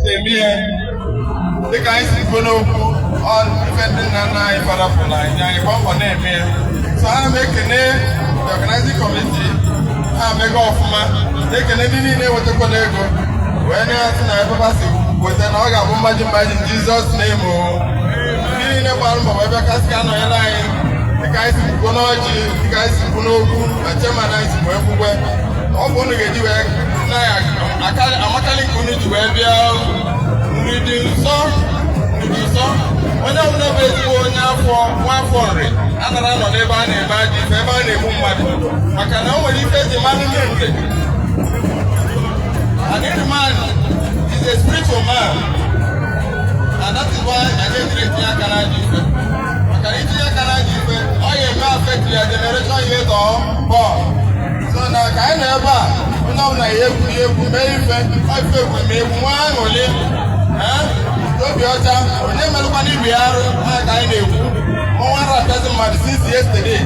na-eme dịka anyị si kwuo n'okwu ife ndị nna nna anyị farapụrụ anyị kwa mbọ na-eme ya. So ha na-ekene the organizing committee, ha mega ọfụma, na-ekene ndị niile wetakwana ego wee na-asị na ebe ha si weta na ọ ga-abụ mmaji mmaji Jizọs na-eme ndị niile gbara mbọ wee bịa kasị ka anọnyere anyị dịka anyị si kwuo n'ọjị, dịka anyị si kwuo n'okwu na chairman anyị si wee kwukwe. Ọ bụ unu ga-eji wee amakali nke unu ji wee bịa nri dị nsọ. Onye ọbụla bụ ezigbo onye nwa afọ nri anara nọ n'ebe a na-eme aja ife, ebe a na-egbu mmadụ, maka na o nwere ife eji mmadụ nye nri. And every man is a spiritual man, and that is why I didn't etinye aka na aja ife. Maka na itinye aka na aja ife, ọ ga-eme affect your generation youth or born. So na ka anyị nọ ebe a, onye ọbụla ya egwu mee ife, ọ ife egwu ma egwu nwa aṅụrị obi ọcha, onye melụkwa n'ibi arụ ha ka anyị na-ekwu. Ọnwa rapịazi mmadụ since yesterday.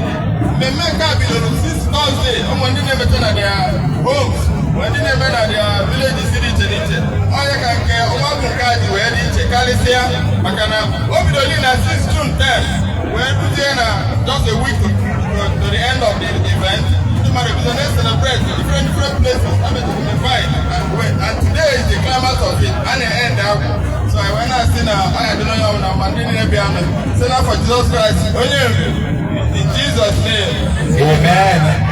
Mmemme nke a bidoro since Thursday. Ụmụ ndị na-emepe na their homes, ndị na-eme na their villages dị iche n'iche. Onye ka nke ọgbakọ nke a ji wee dị iche karịsịa maka na o bidoro na since June 10 wee duzie na just a week to the end of the event. Ndị mmadụ bido na-celebrate different places and today is the climax of it. A na-end ahụ. So I went and seen I don't know now, but didn't be amen. Send out for Jesus Christ. In Jesus' name. Amen.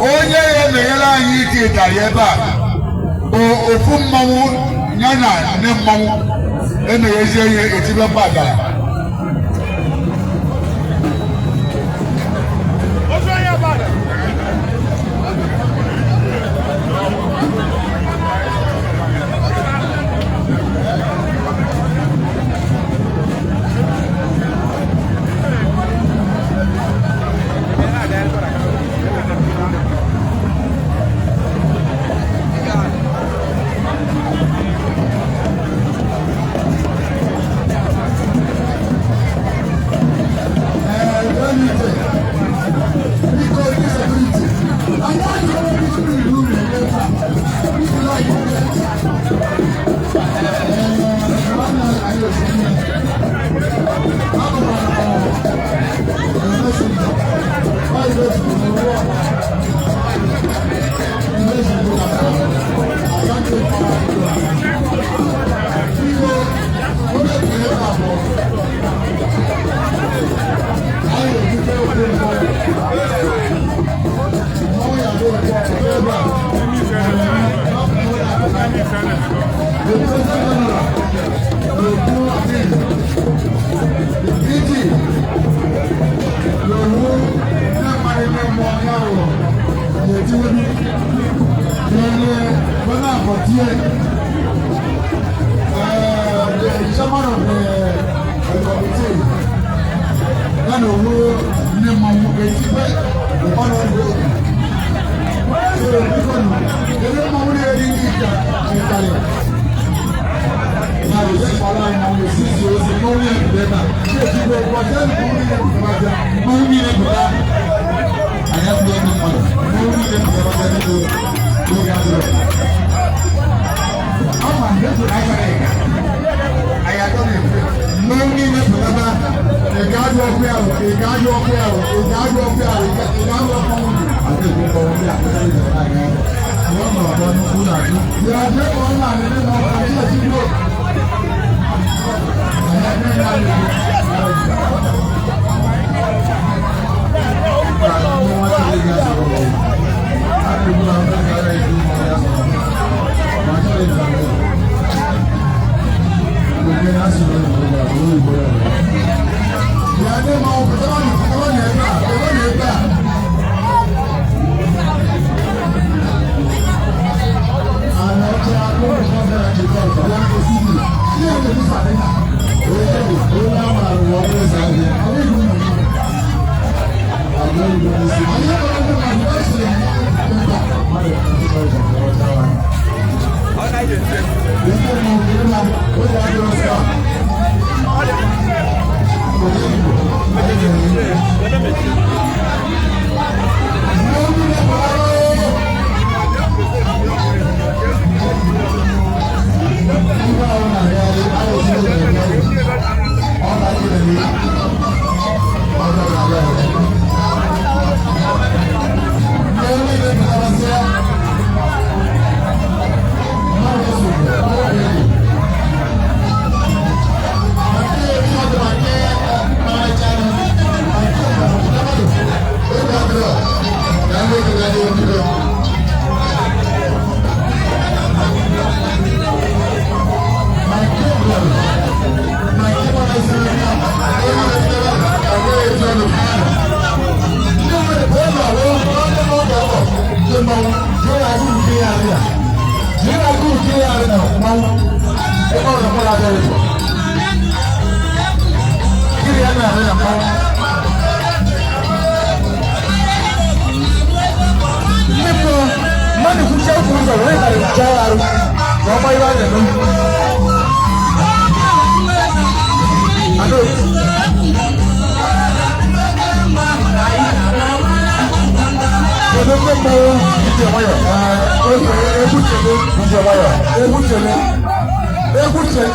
onye ya menyere anyị ike ịtara ebe a ofu mmanwụ ya na nne mmanwụ emeghezie ihe etibe mgbagara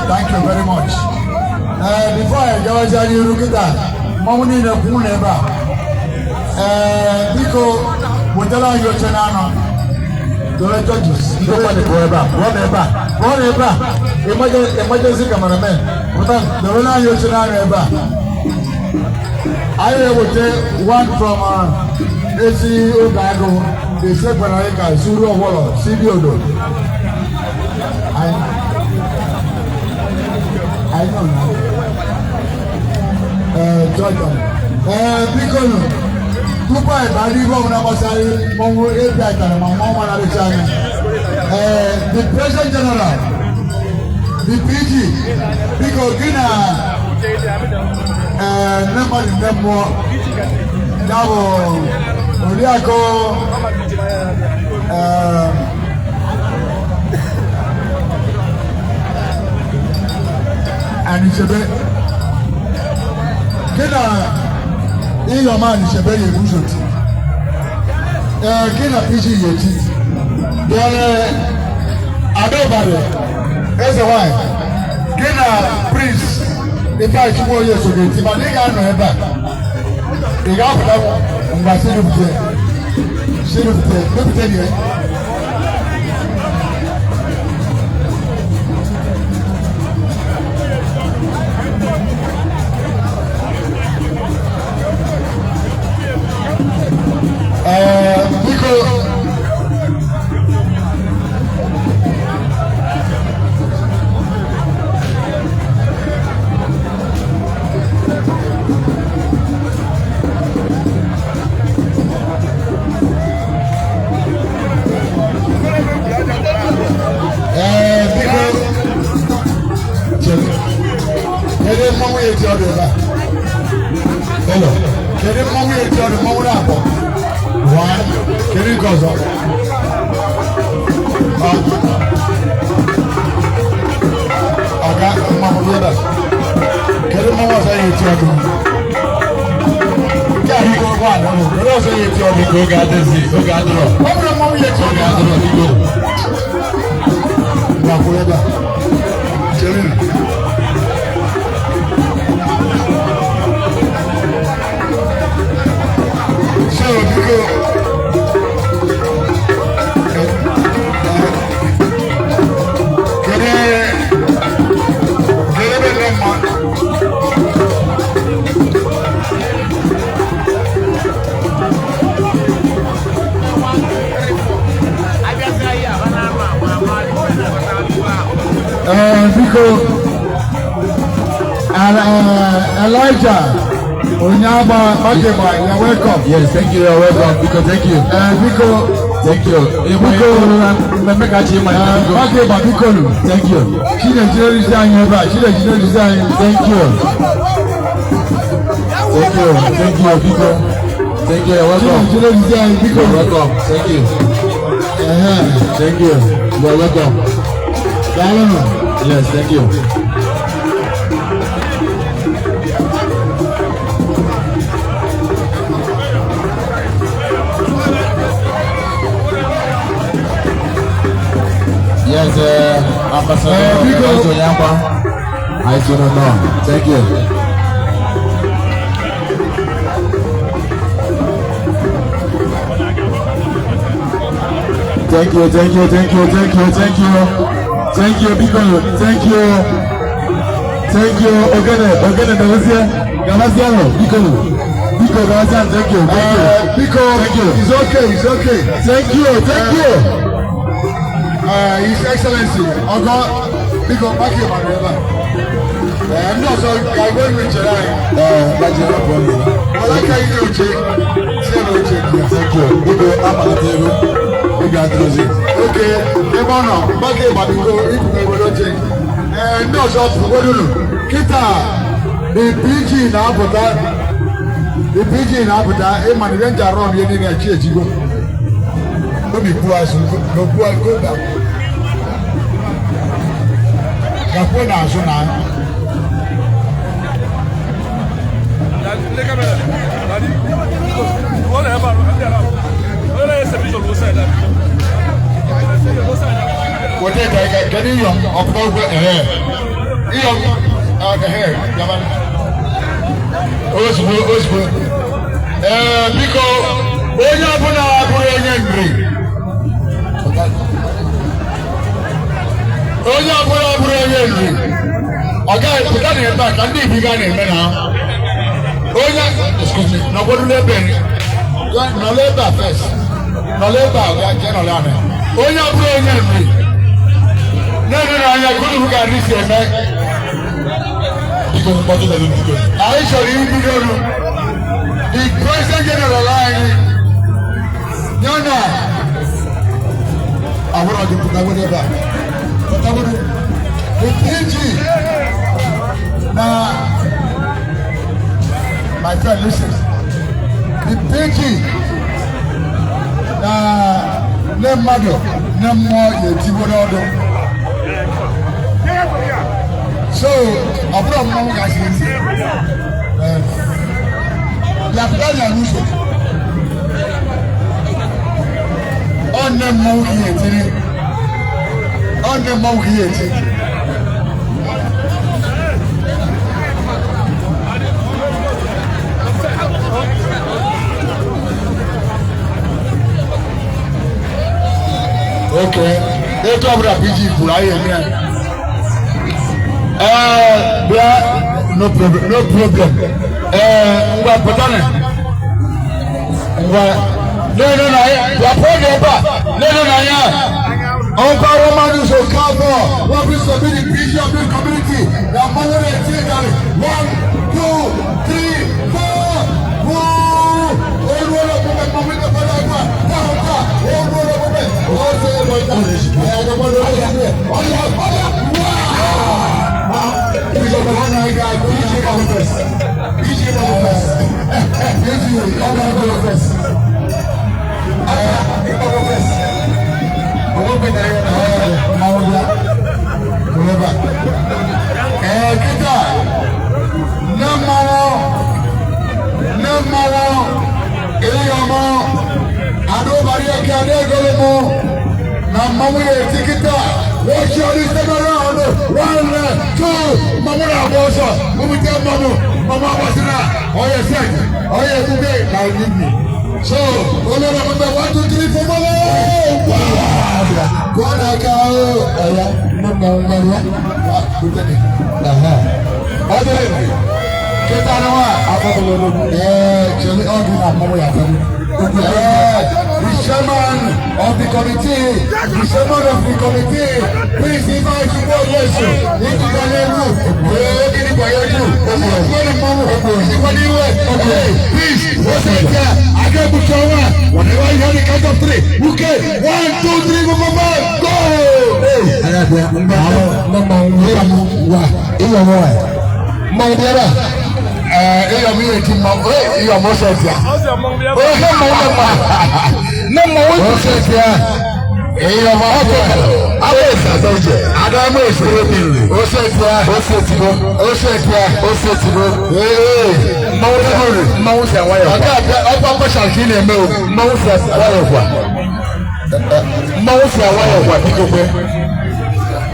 Thank you very much. Before I go to you, look at that. Mom need a pool ever. Because whatever your channel, the judges, you don't want to go ever. Run ever. Emergency cameraman. The runner your channel ever. I will take one from AC Ogago, the Separaka, Suru Wall, Sibiodo. I don't know. Jordan. Because Dubai, I live on Namasai, Mongo, Apiak, and my mom and China. The President General, the PG, because Gina. Never in them more. Now, Oliako, and it's a bit. Kena, in your man is a very good. Kena PG yeti. Adobade, that's a why. Kena Prince. The fight 4 years ago, if I didn't know that, the guy from the city of the city of the let me tell you. Because Elijah Onyaba Makeba, you're welcome. Yes, thank you, you're welcome. Biko, thank you. Biko, thank you. Biko, Makeba, Biko, thank you. She the general design ever. She the general design. Thank you. Thank you, Biko. Thank you. You're welcome. You're welcome. Thank you. Thank you. You're welcome. Yes, thank you. Yes, Ambassador Yamba. I do not know. Thank you. Thank you, thank you, thank you, thank you, thank you. Thank you, Biko. Thank you. Thank you, Ogene, Davasia. Biko, Davasia, thank you. Biko, thank you. It's okay, it's okay. Thank you, thank you. His Excellency, Ogo, Biko, back here, my brother. I'm not so, I'm going to try. That's your problem. I like how you do it. Thank you. Biko, I'm at the table. Okay, Ebono, back here, but Biko, if you will change. No, so, what do you do? Kita, the PG in Abuja, a man, the ranger around here in a church, you go. Don't be poor, no poor, go down. Kapona, so now. What did I get in your hair? Young the hair, Yaman. Osbo. Because when you put out angry. Oh, you put out angry. Okay, put that in back and leave you now. Oh, yeah, excuse me. No, what do they bring? No labor first. No labor, general. Oh, you put angry. No, I couldn't look at this here, man. Because what do they do? I shall you do the President General line. No. I want to put that whatever. The PG. Now, my friend, listen. The PG. Now, no matter, no more, you so, I'm not going to say it. You have done your music. On the movie, on the movie. Okay, they talk about PG for I am here. No problem. Patane. No. You are poor neighbor. No. Uncle Roman is a cover. What is the vision of the community? The mother and children. 1, 2, 3, 4. Watch your list around. 1, 2, Mama Bosa. Mama was in oh, yes, oh, yes, today. Now, leave me. So, number 1, 2, 3, 4, Mama. God, I the chairman of the committee, please invite you all also into the level. Please, what's it there? I get Buchawa. Whenever you have the count of 3, okay, 1, 2, 3, go. iyo mi yɛ ti ma iyo mo sɛ tia o sɛ mo ne ma ne mo wo sɛ tia iyo ma ko abe sa jɛ adamu esere mi o sɛ tia o sɛ ti bo o sɛ tia o sɛ ti bo mo sɛ wa yɛ kwa ɔba ko shanki ne me o mo sɛ wa yɛ kwa mo sɛ wa yɛ kwa bi ko pe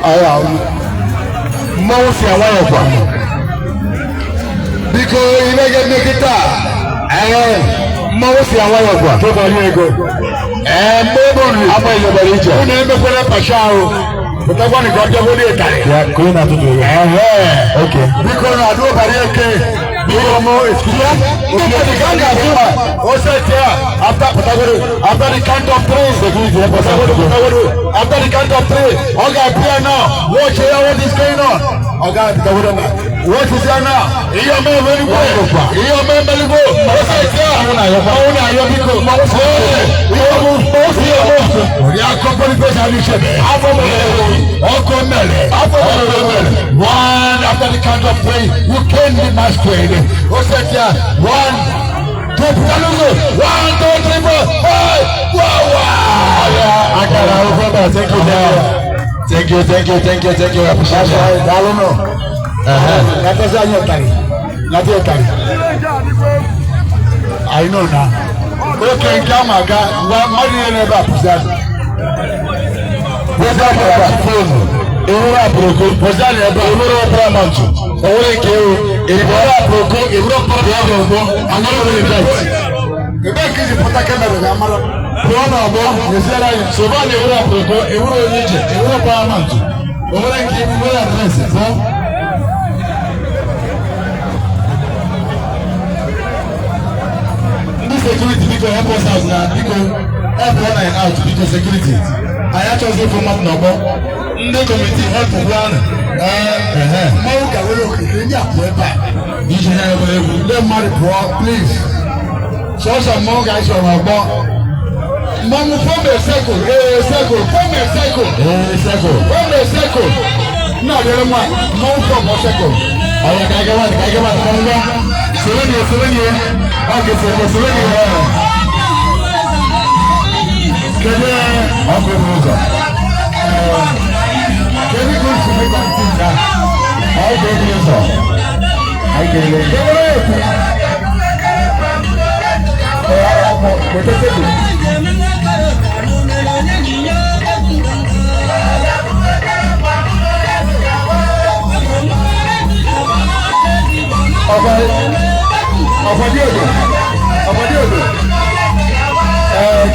aya mo sɛ wa yɛ kwa biko ilege nekita mmawo si awayo kwa to bari ego mbebo ni ama ile bari je una eme kwela pasha o utakuwa ni kwa jambo ni etare ya kuna tutu okay biko na ado bari eke biko mo eskia ukiti kanga kwa osetia after the count of 3 security after the count of 3 okay appear now watch here what is going on okay Pitagora what is there now iyo me very well iyo me very good osetia una yo biko ya company pesa ni shebe one after the count of 3 you can be masquerade osetia 1 2 Pitalugo 1 2 3 4 wow akara over thank you appreciate it dalono natasa nyotari natiyotari I know now okay kama ga mari ne ba pisa pisa ba phone ewura proko pisa ne ba ewura paramount owó ke o ewura proko ewura paramount go another way right ebe kiji pota kamera ga mara prono bo yesera so ba ne ewura proko ewura onije ewura paramount owó ke ewura address so security because help us out now because help one and out because security I actually say from up number the committee help one mau ka wolo kenya kweba you should have them marry poor please so some more guys from agbo mamu form a circle form a circle no there one mau form a circle aya kage one konga Slovenia okay Slovenia kede ako muza kede ko sube kantinda ay kede so ay kede Ọ̀fọ̀díòdò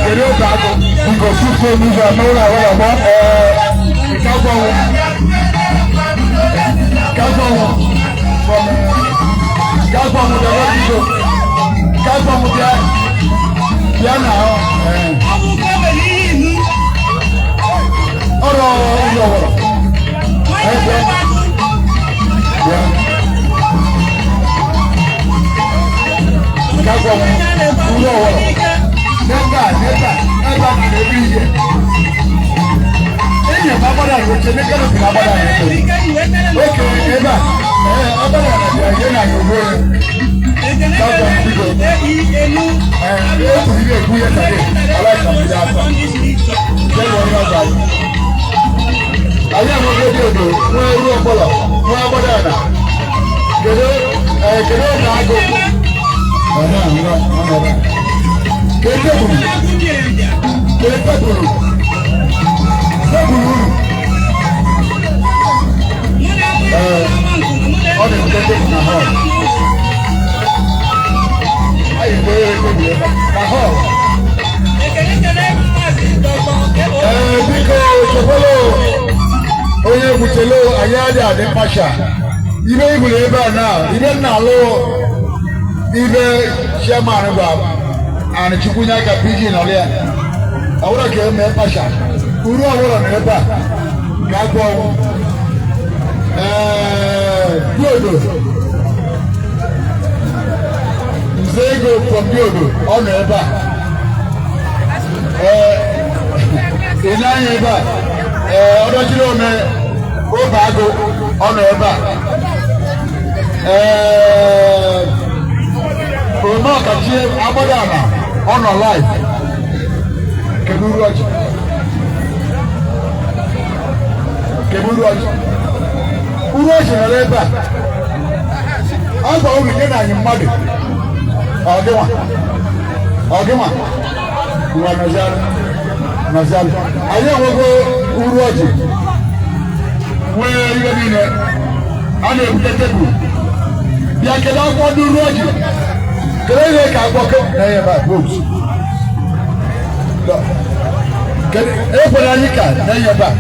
kèrè ó gbàgbọ́ nǹkan fúnfún nígbà mẹ́rin àwọn ọ̀gbọ́n ìkágbọ́ wọn lọ́wọ́ dídò ìkágbọ́ wọn bíá nà ọ́ ọ̀rọ̀ ìlọ̀wọ̀ ẹgbẹ́ bíá. Ìkágbọ́ wọn ìlọ̀wọ̀ nẹ́gbà na ebi yẹ. Ẹ̀yìn bá bọ́dà ló ṣe ní kẹ́lẹ́ fi bọ́dà yẹn tó. Ókè ẹ̀bà ọbẹ̀rẹ̀ ọ̀nà ẹ̀yẹ náà yóò wọ́ ẹ̀. Lọ́jọ́ ìdíje. Ẹ̀kú ilé ìkú yẹn tẹ̀lé aláìsàn ti dá sọ. Ṣé ìwọ ní ọgbà yìí? Ayé àwọn ọmọdé odò fún irú ọpọlọ fún abọ́dà ọ̀nà. Kèdè ọ̀nà àgọ́. Ọ̀nà àmúrọ̀ ọ̀nà ọ̀nà. Kèdè bùrù. Kèdè bùrù. Sẹ́bùrù. Ọ̀nà ìdẹ́gbẹ́ na hall. Ayé ìgbéyé tóbi ẹ̀ na hall. Biko Chopolo onye butelo ayade ade pasha. Ibe ibule ebe a now. Ibe na lo ibe chairman ba and Chukwunya ka PG na ole. Awura ke me pasha. Uru awura na ebe a. Ga gbo Biodo. Nzego from Biodo on ebe a. Ìnáyìn ẹ̀bà ọdún tí ó mẹ́ ó bá go ọ̀nà ẹ̀bà Oroma Ọkachie Agbadana on our life. Keburu Ọjị. Keburu Ọjị. Uru Ọjị nọ n'ebe a. Agba uru nye na anyị mmadụ. Ọdịnwa. Ọdịnwa. Nwa Nazarị. Anyị enwego Uru Ọjị. Nwee ihe niile. A na-ebute tebụl. Bịa kedu akwụkwọ ndị Uru Ọjị. Kedu ihe ka akwụkwọ na-ebe a vote. Ekwere anyị ka na-ebe a.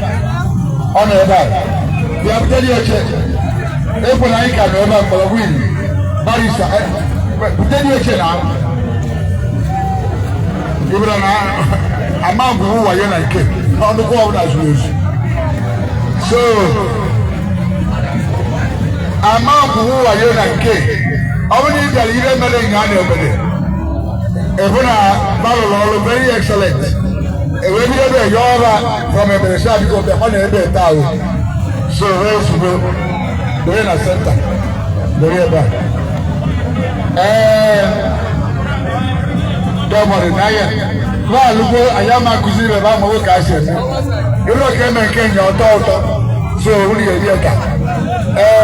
Ọ nọ ebe a. Bịa butere ya oche. Ekwere anyị ka nọ ebe a mgbọrọgwụ ili. Barisa butere ya oche na ahụ. Ibra na ama ngwuru wayo na ike. Ọnụkwụ ọbụla zuru ezu. So ama ngwuru wayo na nke. Ọ bụrụ na ị bịara ihe mere ihe a na-emere. Efu na balụrụ ọrụ very excellent. Ewe bido ebe yọ ọba from ebere sha biko bịa ọ na-ebe taa o. So wee sugbo dore na center. Dore ebe a. Dọmọdụ n'ahịa. N'alụgbo anyị ama akụziri ebe ama nwoke a si eme. Ịrụ ọka eme nke nya ọtọ ụtọ. So unu ga-eri eka.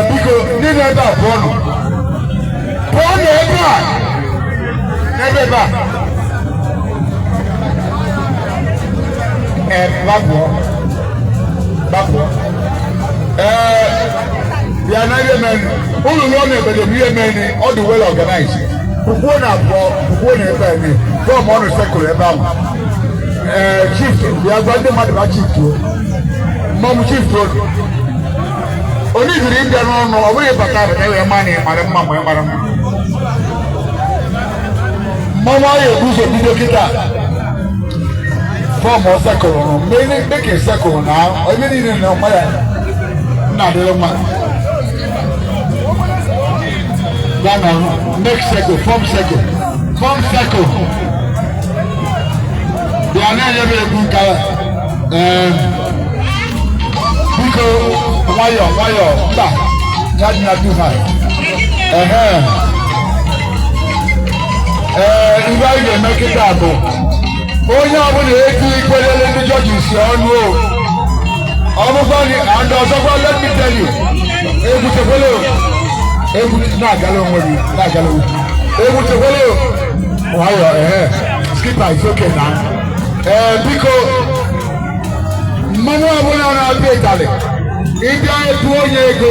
Biko ndị na-ebe a pụọ nụ. Pụọ nụ ebe a. N'ebe ebe a. Bapụọ. Bịa na ihe menu. Ụlọ ụlọ na-ebede bụ ihe menu ọ dị well organized. Pukwuo na abụọ, pukwuo na ebe eme. Fọm ọnụ sekụlụ ebe ahụ. Chief bịa gwa ndị mmadụ ba chief tuo. Mmọnwụ chief tuo. Onye jiri ndị n'ọnụ ọ bụghị bata abata wee maa na ịmara mma ma ịmara mma. Mmọnwụ ahụ ebu ụzọ bido kịta. Fọm ọ sekụlụ nụ. Mgbe dịka sekụlụ na ebe niile na ọma ya na-adịrị mma. Ghana make circle, form circle. They are not very good color. Because wire, that not too high. If I can make it happen. Oh, yeah, when you equal the judges, you know. Almost only, and also let me tell you. Skipper is okay now. Because Manu Abuna na pay tale. India 2 years ago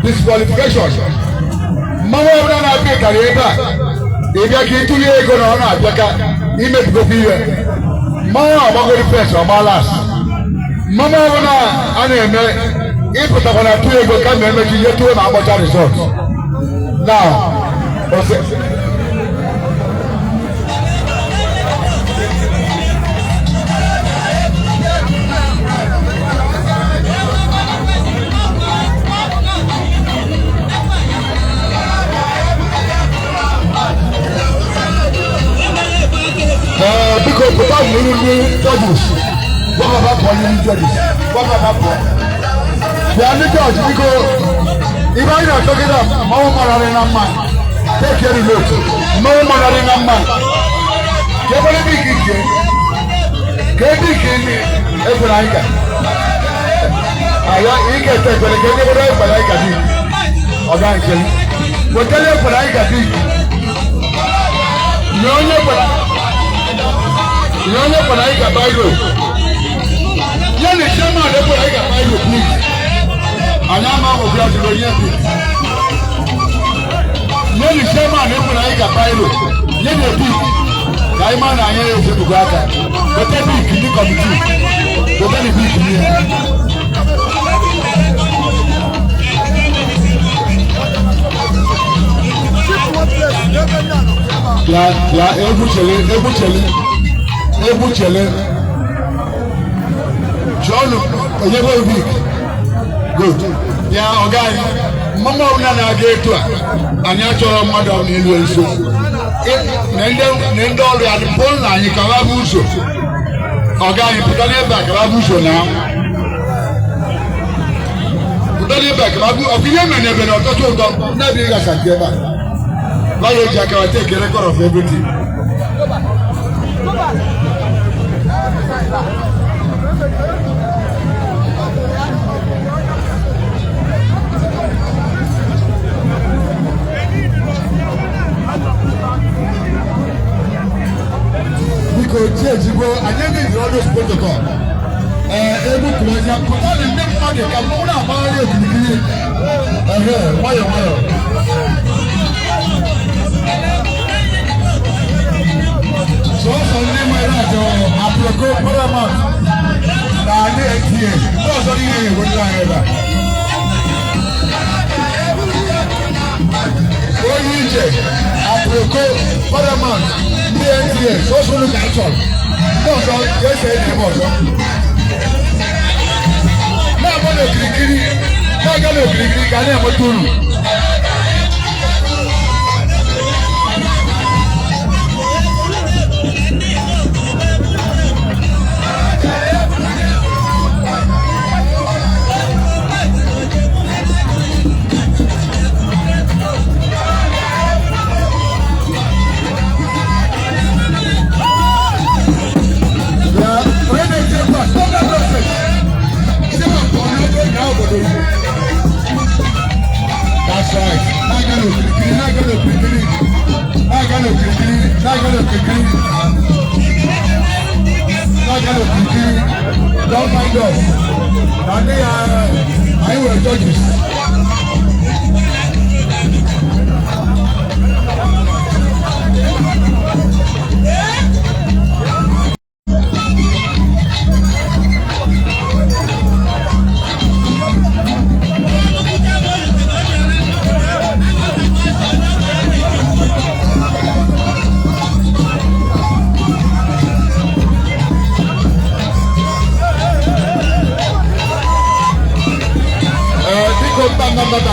disqualification. Manu Abuna na pay tale eba. India ki 2 years ago na ona abeka. He make go here. Manu Abuna go first or last. Manu Abuna ane if you have a 2 years ago, come and make you 2 about results. Now, because without many judges, what about one judges? What about one? They are the judge because if I am talking about more money than a man, take care of it. More money than a man. Get a big kid. Get big kid. Every night. I get take when I get it, but I got it. Organically. But tell you what I got it. You know what I got by you. Let me show my what I got by you, please. Anyama obi aduro yebi. Neli sema nebu na ika pailo. Yeye bi. Kaima na anye yo sebu gaka. Bote bi kini committee. Bote ni bi kini. Ya ebu chele. John oyebo bi. Good. Yeah, okay. Mama una na geto a. Anya choro mmadụ n'ilu nso. Nende ọrụ ya dị pol na anyị kawa bụ uso. Ọga anyị pụta n'ebe a kawa bụ uso na. Udani back, Mabu, opinion and even on Toto Dog, Nabi Gasakeva. Lawyer Jack, I take a record of everything. Because I never did all those protocol. Able to let you put on the next money, come on up, why? So, name my radio, Aproko Paramount. Now, here, what's on here? What I ever? Aproko Paramount. Here, social action. No, so, yes, now, I'm going to click. I never do. That's right. Don't mind us. I will judge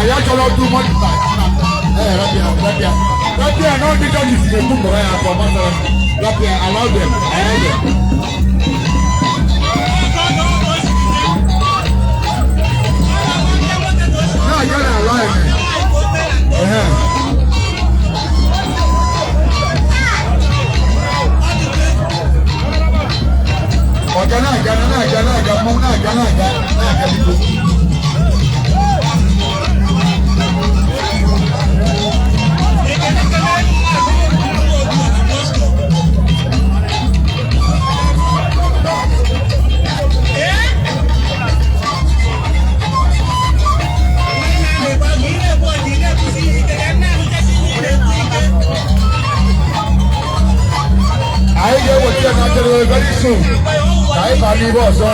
I cannot do much back. Rabia, no, because it's the book of Rabia, allow them. No, I gotta allow it. I get what you're not doing very soon. I believe also.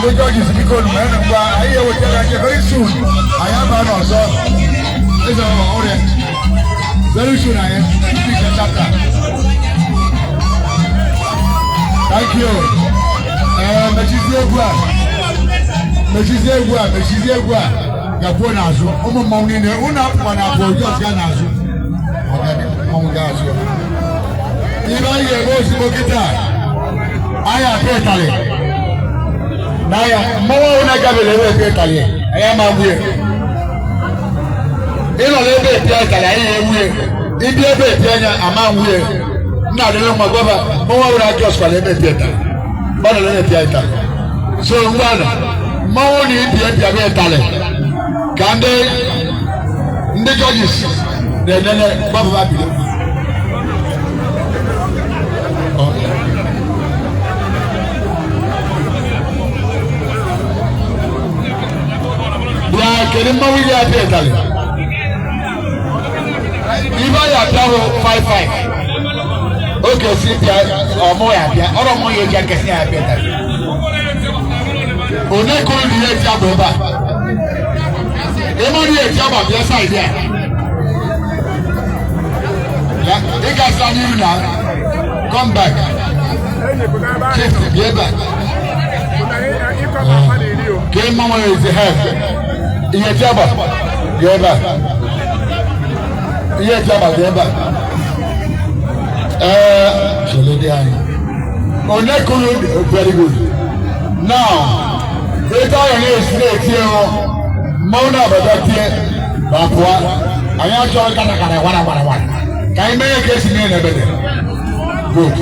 The judge is because man, I hear what you're not very soon. I am also. It's all right. Very soon I am. Thank you. Mechizegua. Gaponazo. Omo maunine. Una pana bojo ganazo. Iba ye bosi bokita. Aya petale. Naya mawa una gabele we petale. Aya mabuye. Ilo lebe petale aya wuye. Ibi ebe penya ama wuye. Na de lo magoba mawa una just kwa lebe petale. Bana lebe petale. So ngwana mawa ni ibi petale. Kande ndi judges. The Baba Babylon. Kẹ̀lé mọ́wí ní abẹ́ ìdálẹ̀. Ibà yà dáwọ́ 55. Ó kẹ̀sí bíà ọmọ yà bíà ọ̀rọ̀ mọ́ yẹ jẹ́ kẹ̀sí abẹ́ ìdálẹ̀. Òní kúrò ní yẹ jẹ́ àbọ̀ bá. Èmọ̀ ní yẹ jẹ́ àbọ̀ bí ẹ sáà ìdí à. You guys are new now. Come back. Be back. Game mama is the head. In your job, you're back. In your job, you're back. Very good. Now, Eta yɛ ne esi etie hɔ. Mmawu na abɛda tie. Baakoa. Anyị achọghị katakata wara. Ka anyị mee ka esi mee n'ebede. Good.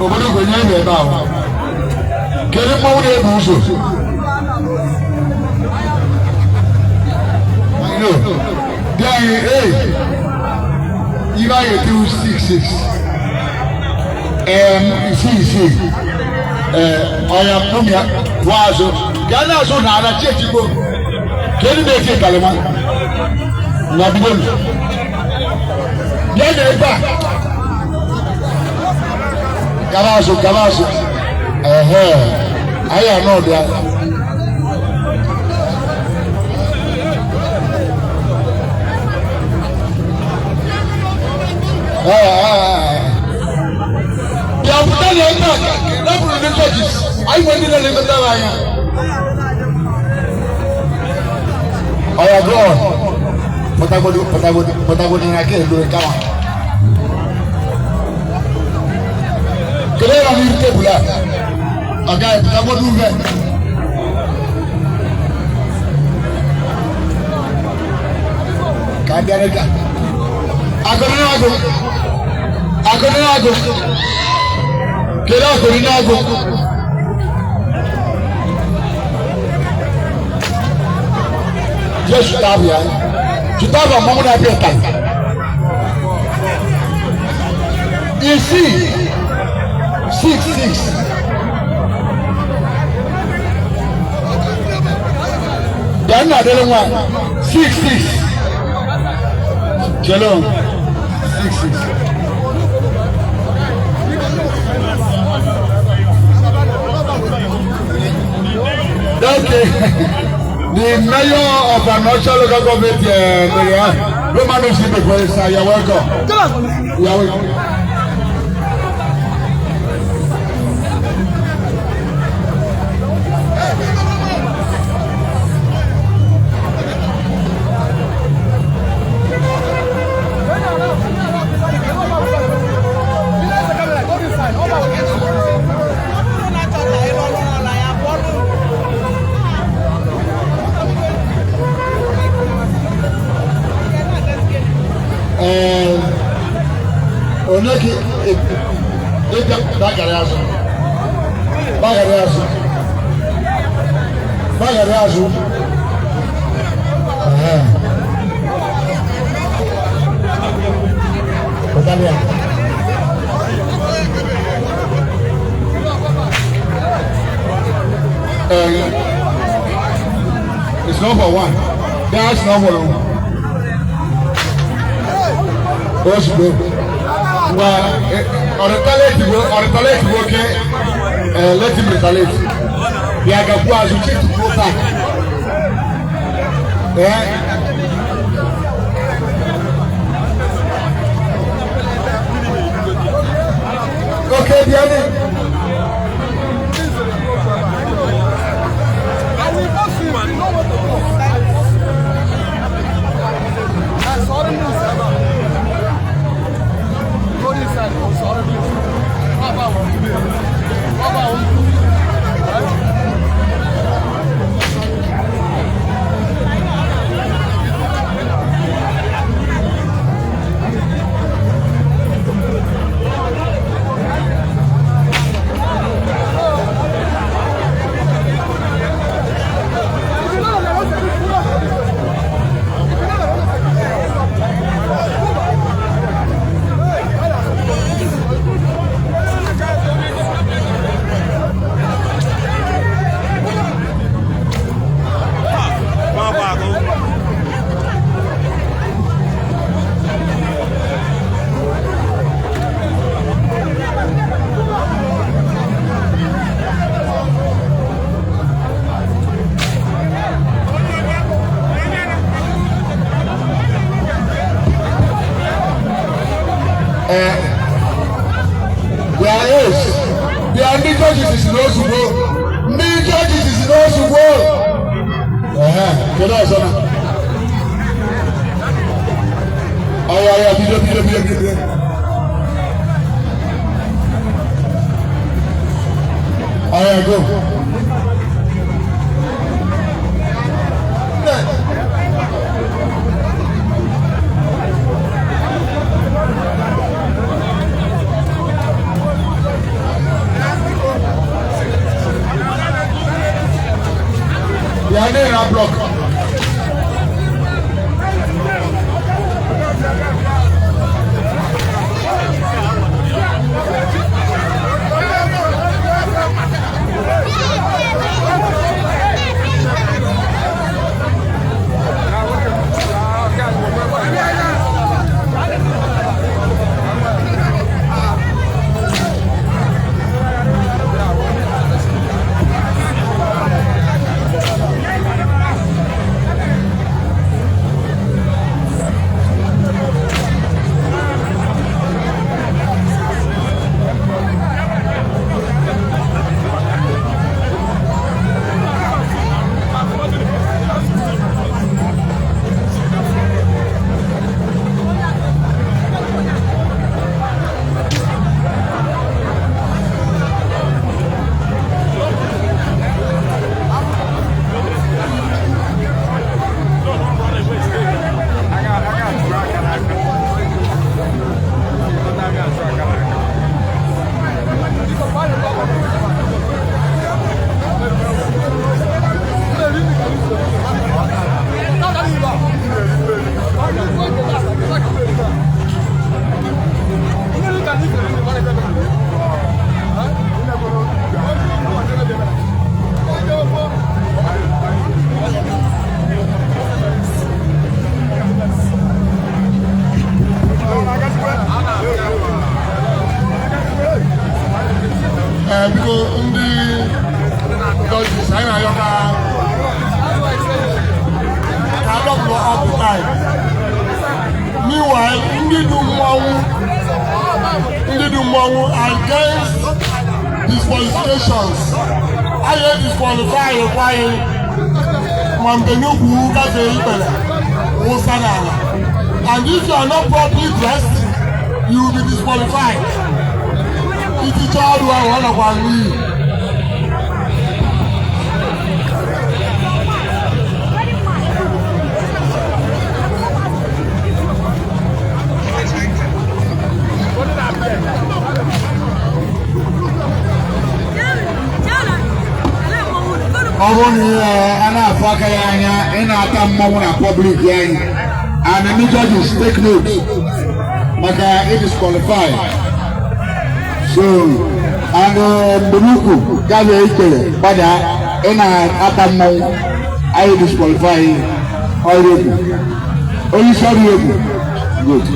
Obodo Gonye ebe ebe ahụ. Kedu mmanwụ na-ebu ụzọ? Dị anyị, ibe anyị etu 6-6. Isi. Ọya mmụmịa bụ azụ. Gaa na-azụ na ala chechigbo. Kedu na-eti kalịma? Na bido m. Bịa na ebe a. Gaba azụ. Anyị anọ bịa. Bịa pụta na ebe a. Napụrụ ndị judges. Anyị nwere ndị na-elekọta anya. Ọya God. Pọtagodi na aka elore kama. Kedu ya n'ihu tebụl a? Ọ gaghị pọtagodi uve. Ka abịara ga. Akọrọ n'agụ. Kedu akọrọ n'agụ? Jesu tabu ya. Chutabu mmanwụ na-abịa taa. Isi 6-6. Ya nna adịrị nwa 6-6. Shalom 6-6. Okay. The mayor of Anocha local government, Roman Sipe, sir, you're welcome. You are welcome. Oneki ega bagari azụ it's number one. That's number one. What's good? On retaliate, okay? Let him retaliate. The Agabua will take to go back. Okay, the other. There are new judges in Osugbo. New judges in Osugbo. Kena sana. Aya, video. All right, go. Yeah, they're a block. Because ndị judges anyị na-ayọ ka adọpụrụ all the time. Meanwhile, ndị du mmọnwụ against disqualifications. Anyị disqualify ekwaghị ma mgbe n'ugwu gafee ikpere wụsa n'ala. And if you are not properly dressed, you will be disqualified. Iti chọọdụ ahụ ọ nọkwa n'iyi. Ọ bụrụ na a na-afụ aka ya anya ị na-ata mmọnwụ na public anyị and the judges take note maka disqualify. So and Mbenuku gabe ikele gbada ị na-ata mmọnwụ anyị disqualify ọrụ egwu. Onye isi ọrụ egwu good.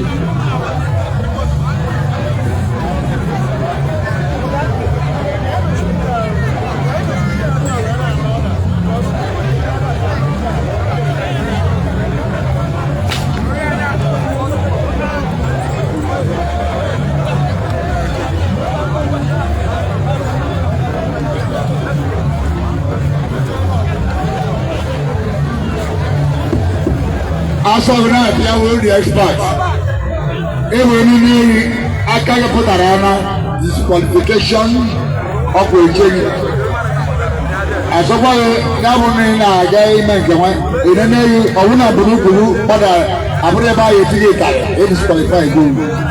As of now, we are the experts. Even if I can't put around disqualification of a change. As of now, I get in a name of one of the blue, but I would buy a ticket. It is qualified.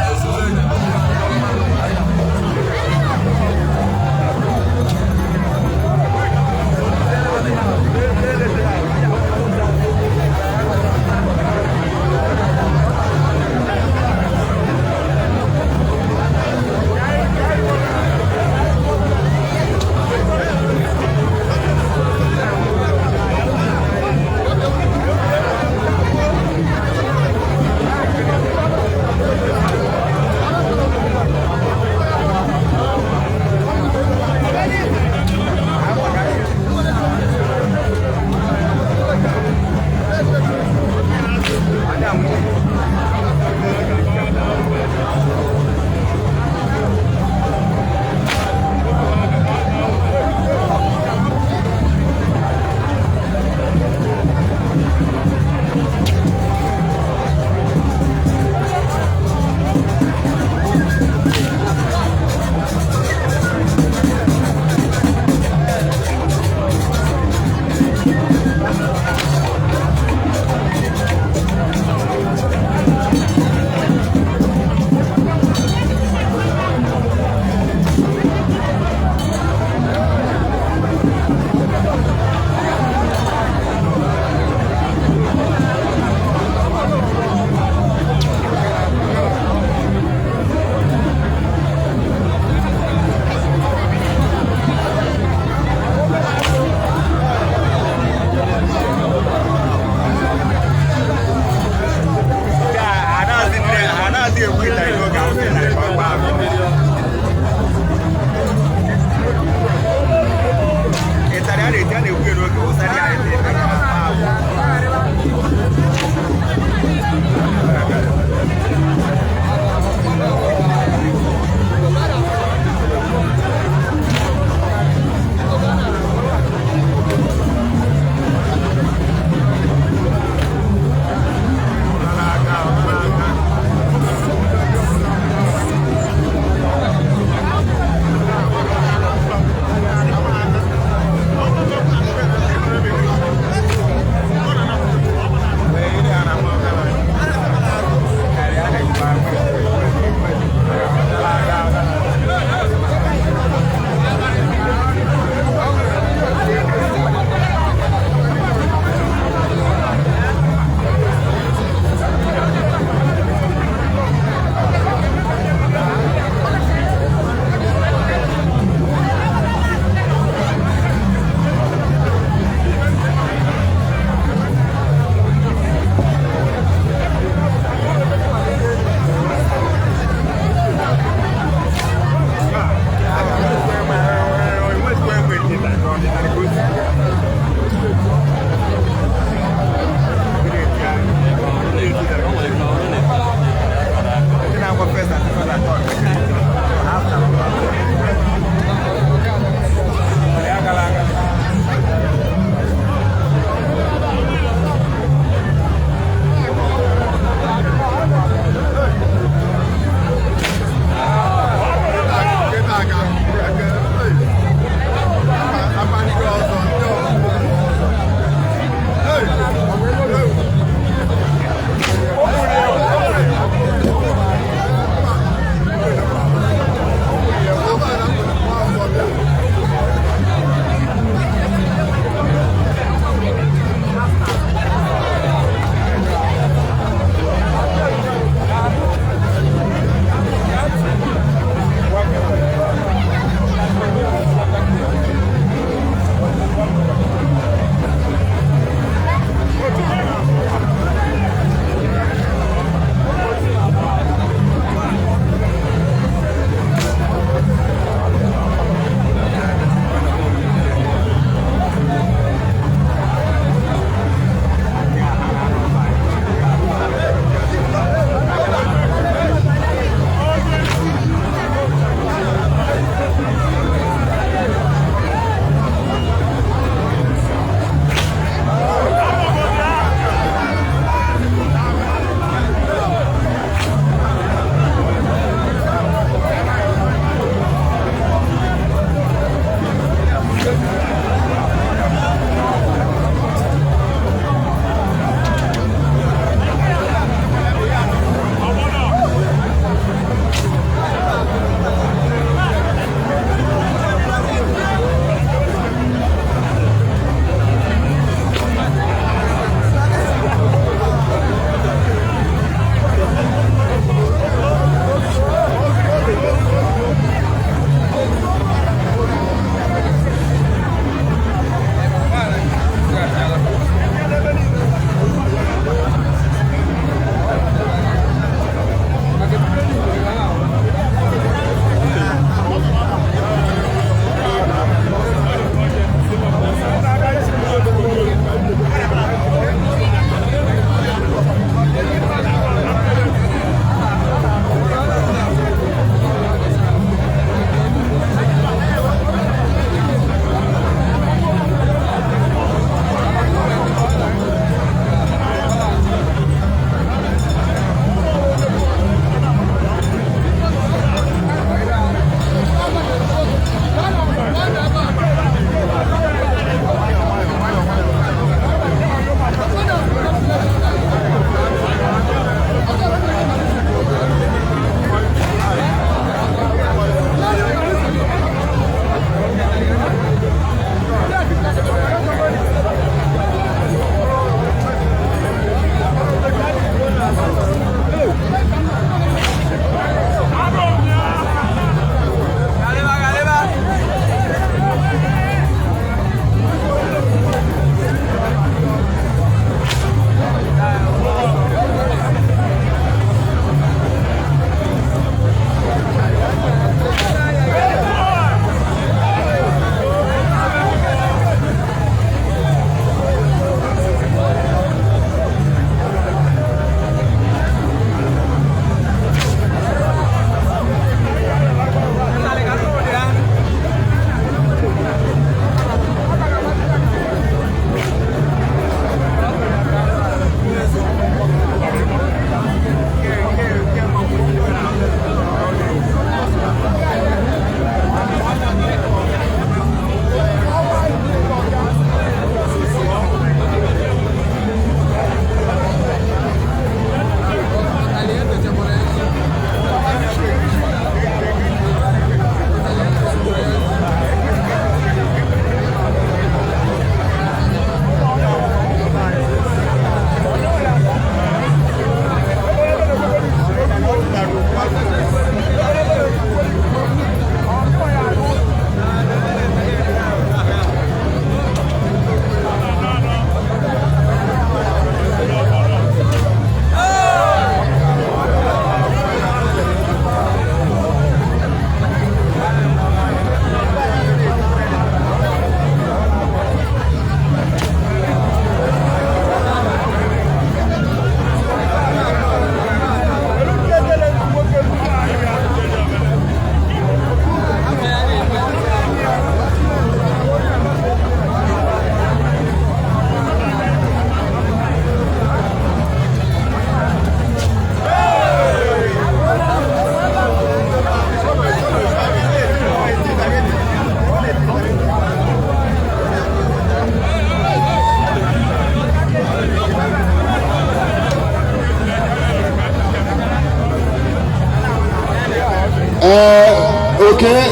Okay,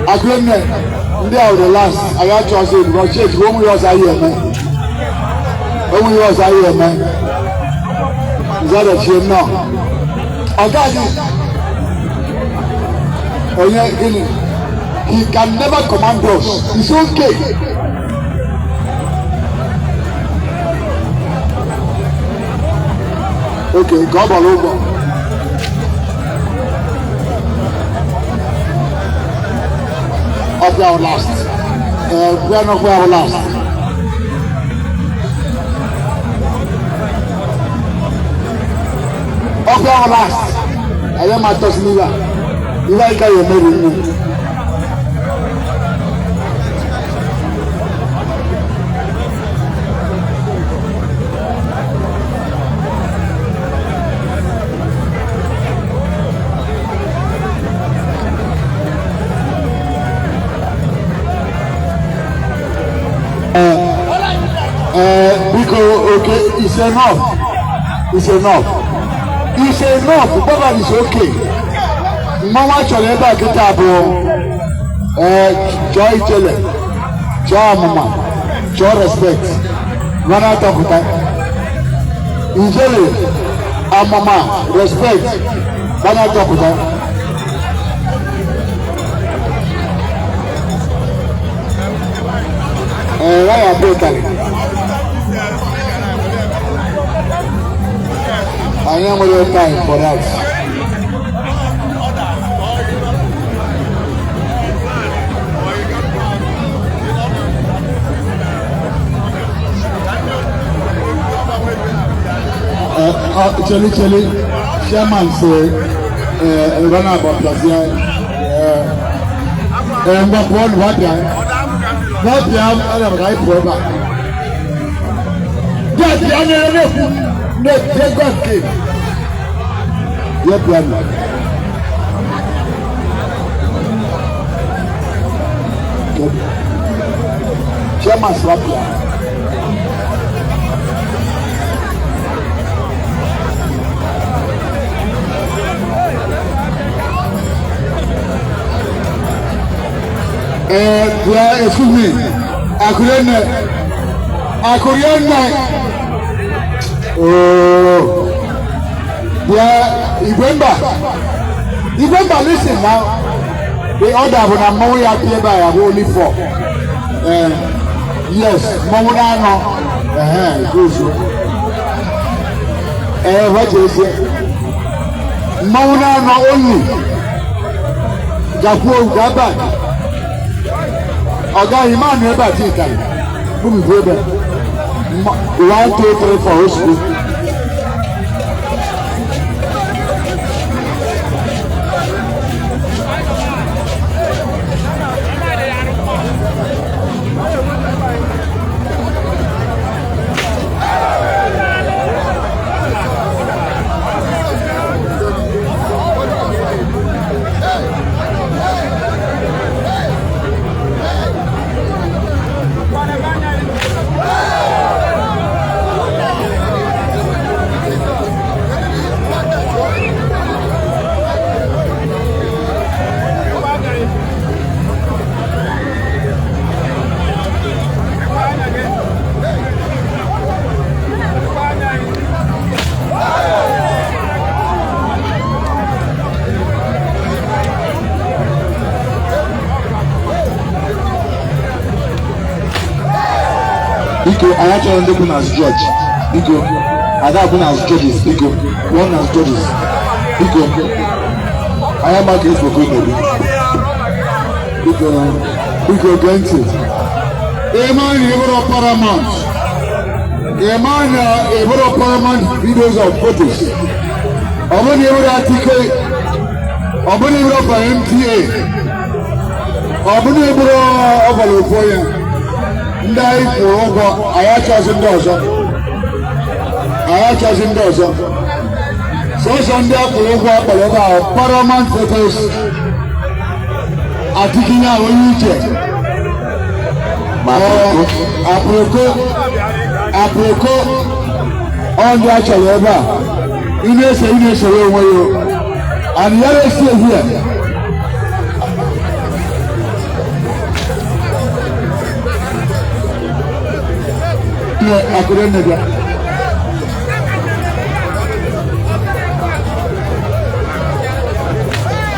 agreement. They are the last. I got to say because church woman was here, man. Woman was here, man. Is that a shame now? Okay. Oh yeah, he can never command us. It's okay. Okay, God all over. Up our last. We are not our last. Up our last. I am at Tosniva. You like I am married. Okay, it's enough. It's enough. It's enough. Baba is okay. Mama Choleba Kitabo, Joy Chele, Joy Mama, Joy Respect. Run out of time. Injele, Mama, Respect. Run out of time. Why are they calling? I am with your time for that. Cheli, chairman say, run about Plasia. What you have, I have right program. Yes, the other. No, they got came. Yep, Chairman Swapia. Excuse me. I couldn't. Oh, yeah, Igwemba, listen now. The order when I'm more happy by only 4. Yes, Mamunano, goes. What is it? Mamunano only. Japo Gaba. Oga Iman never take it. Who is it? 1, 2, 3, 4 school. Biko, I actually look as judge. Biko, I don't look as judges. Biko, one as judges. Biko, I am a case for good. Biko, against it. Amen, Ever Paramount. Amen, Ever Paramount videos of photos. Amen, Ever article. Amen, Ever for MTA. Amen, Ever Overlopoya. Ndai kurogo ayachazi ndozo so ndia kurogo apaloga Paramount photos atikinya oyuje aproko on actually ina se onwe yo and here Yeah, I couldn't do that.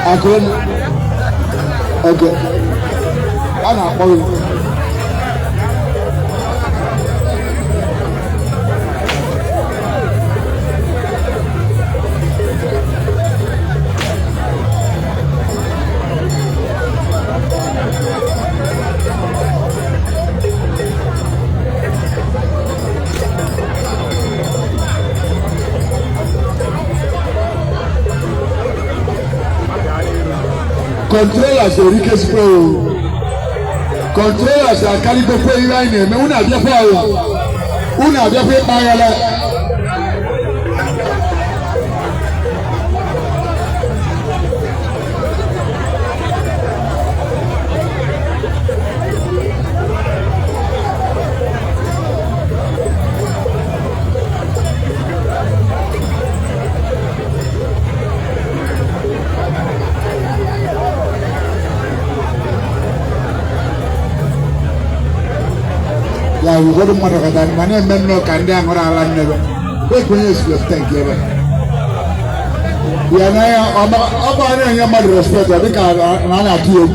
I couldn't. Okay. I'm not worried. Controllers are Ricky's pro. Controllers are Calico Pay line. Una de Paul. Una de Pagala. We go to Madagascar. My name is no Kandang or Alan never. Wait when you sleep, thank you. We are now about your mother respect because I'm not here.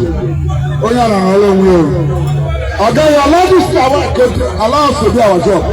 Oh, you're on a long way. Okay, allow us to do our job.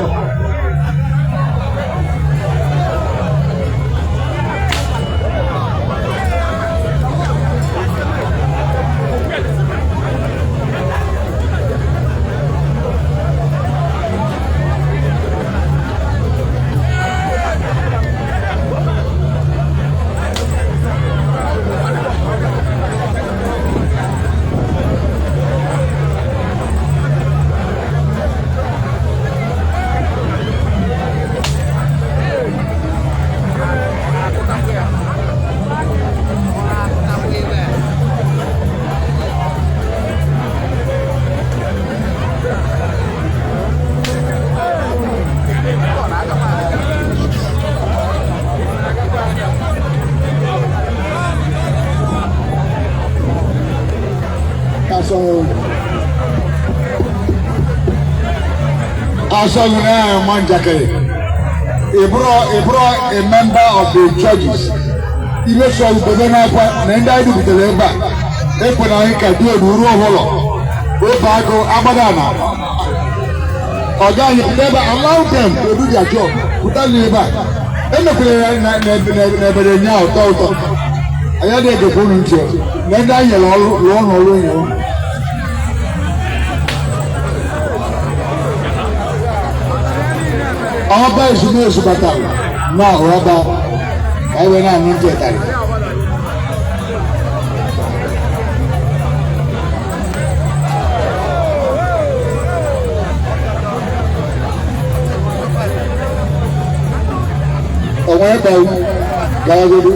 Also, Manjake, a member of the judges. Even so, Nenda do the labor. Economic do Ruro, Obago, Abadana. Oga, you never allow them to do their job without labor. And the player never now, I had a component here. Nenda, you're long. Ọba ìṣúná oṣù bàtà náà ọba ẹwẹ náà ní ìjẹ tàbí. Ọ̀wọ́n ẹ̀ka gàràgòdò.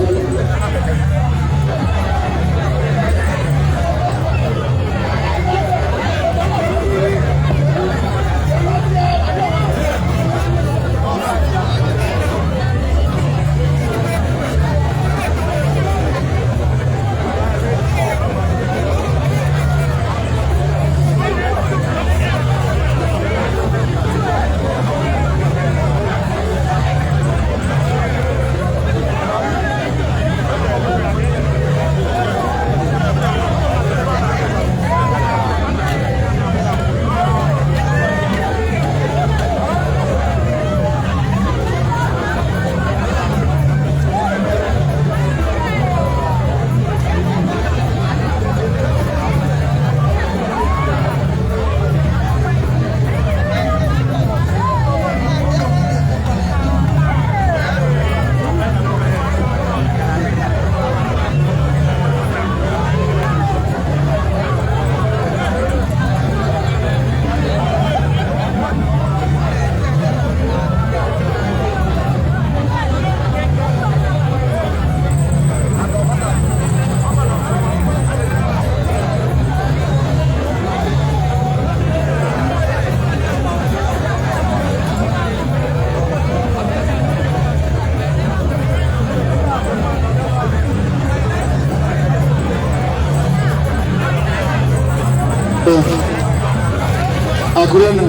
Akurena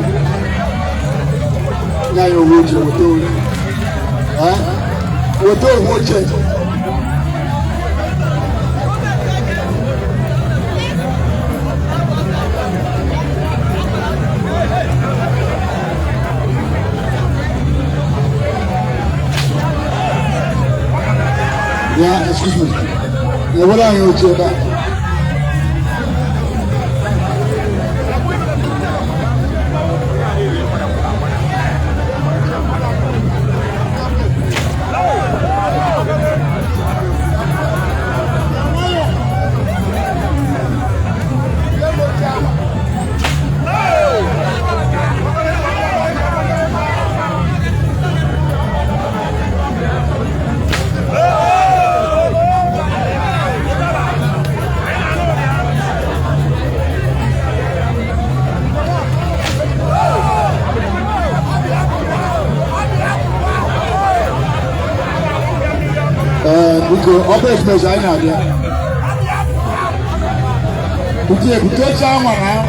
owó jẹ wòtó owó jẹ. Yeah, excuse me. Yeah, what are you doing about? Because others may sign out there. But yeah, because someone now.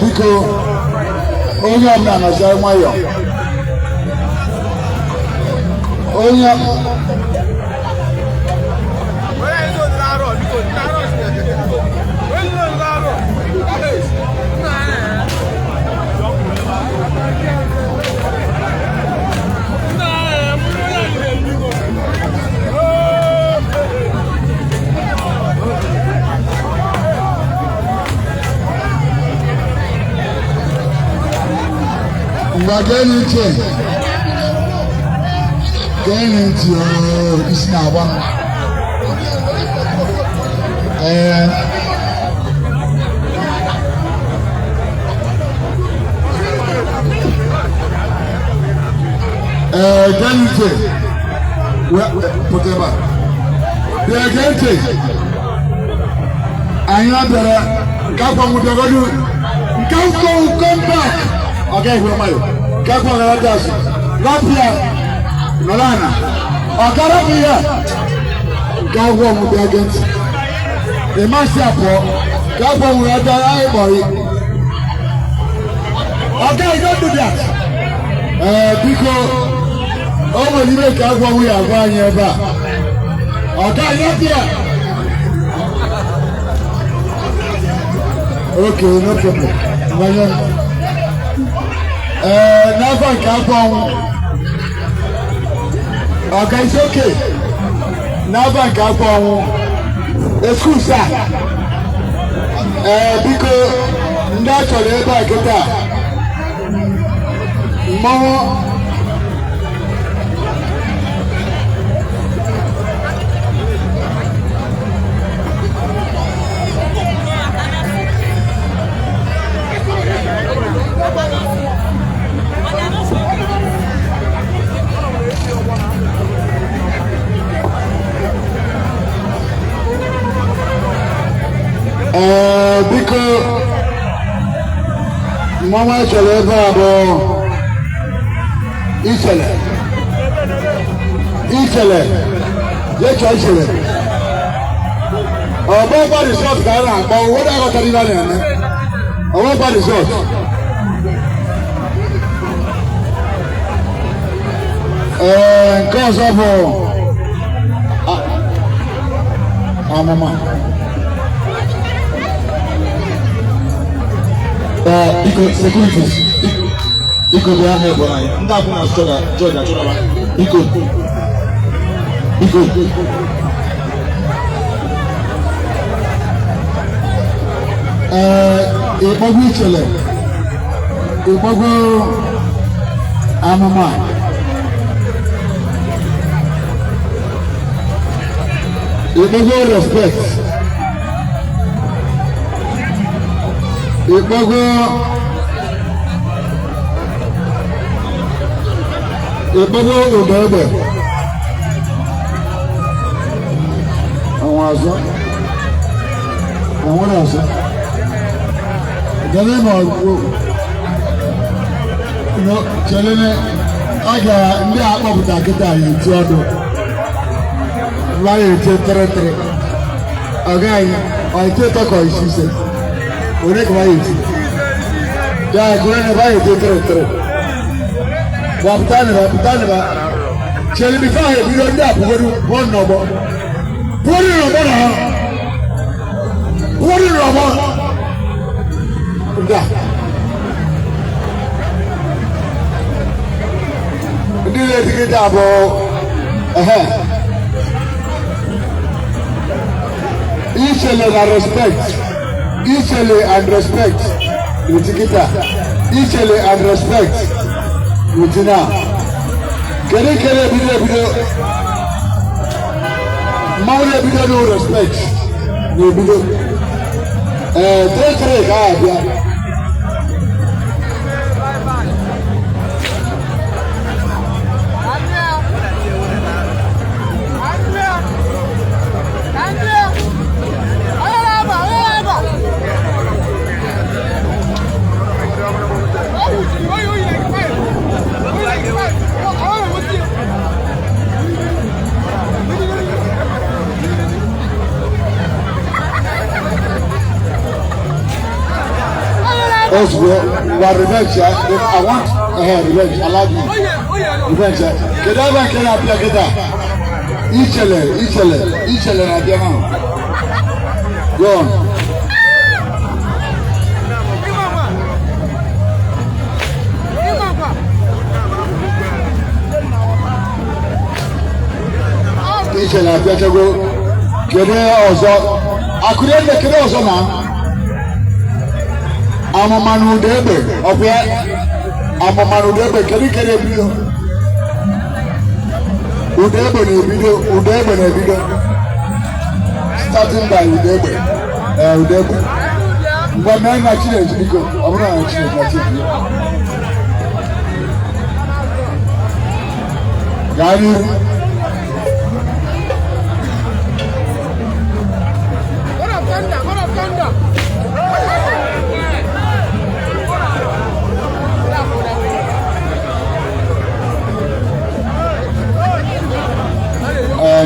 Biko onye ọbụla nọzi nwayọ onye Again, into this now one. Whatever. They again take. I am the Kappa with the come back. Okay, who am I? Kappa Rajas, Lapia, Nalana, Okarabia, Kappa with the against the Master for Kappa with the boy. Okay, don't do that. Because over the Kappa we are going here. Okay, Lapia. Okay, no problem. Never come on. Okay, it's okay. Never come on. Excuse me. Because naturally, I get that. More. Because Mama Chaleva Italy, let's Italy. About the short Ghana, but what I got to do now? About the short. Cause of Mama. Because securities, because they are here, but I'm not going to Georgia. Because Amama. Respect. Ìgbógó ògbẹ́gbẹ́ àwọn àṣọ àwọn àṣọ ìjọba ìmọ̀ ọ̀gbọ́ chere ní aga ndị akpọpụta kịta ya eti ọdụ láyé eti tịrịtịrị ọga anyị ọ̀ìtí tọkọ ìṣiṣẹ onye kama ya eti ya ekele na báyìí eti tịrịtịrị wapụta nịba chere bí fáwọn ebido ndị apụgodu wọn nọgbọ pụgodu nọgbọ na ha pụgodu nọgbọ ndị a ndị na-etikịta abụọ Ishele na respect Ishele and respect etikịta Ishele and respect utina kere ebido mmanwụ ebido no respect na ebido tere ka abịa Also, what revenge? I want revenge. Allow me. Revenge. Kedava kena pia keda. Ichele na pia mama. Go on. Ichele na pia kego. Kede ozo. Akuriende kede ozo na. Amamanu debe, ọbẹ amamanu debe kere ebido, udebe na ebido, starting by udebe, ngwa mee na Chineke biko, ọ bụrụ na Chineke na Chineke. Gaa n'ihu.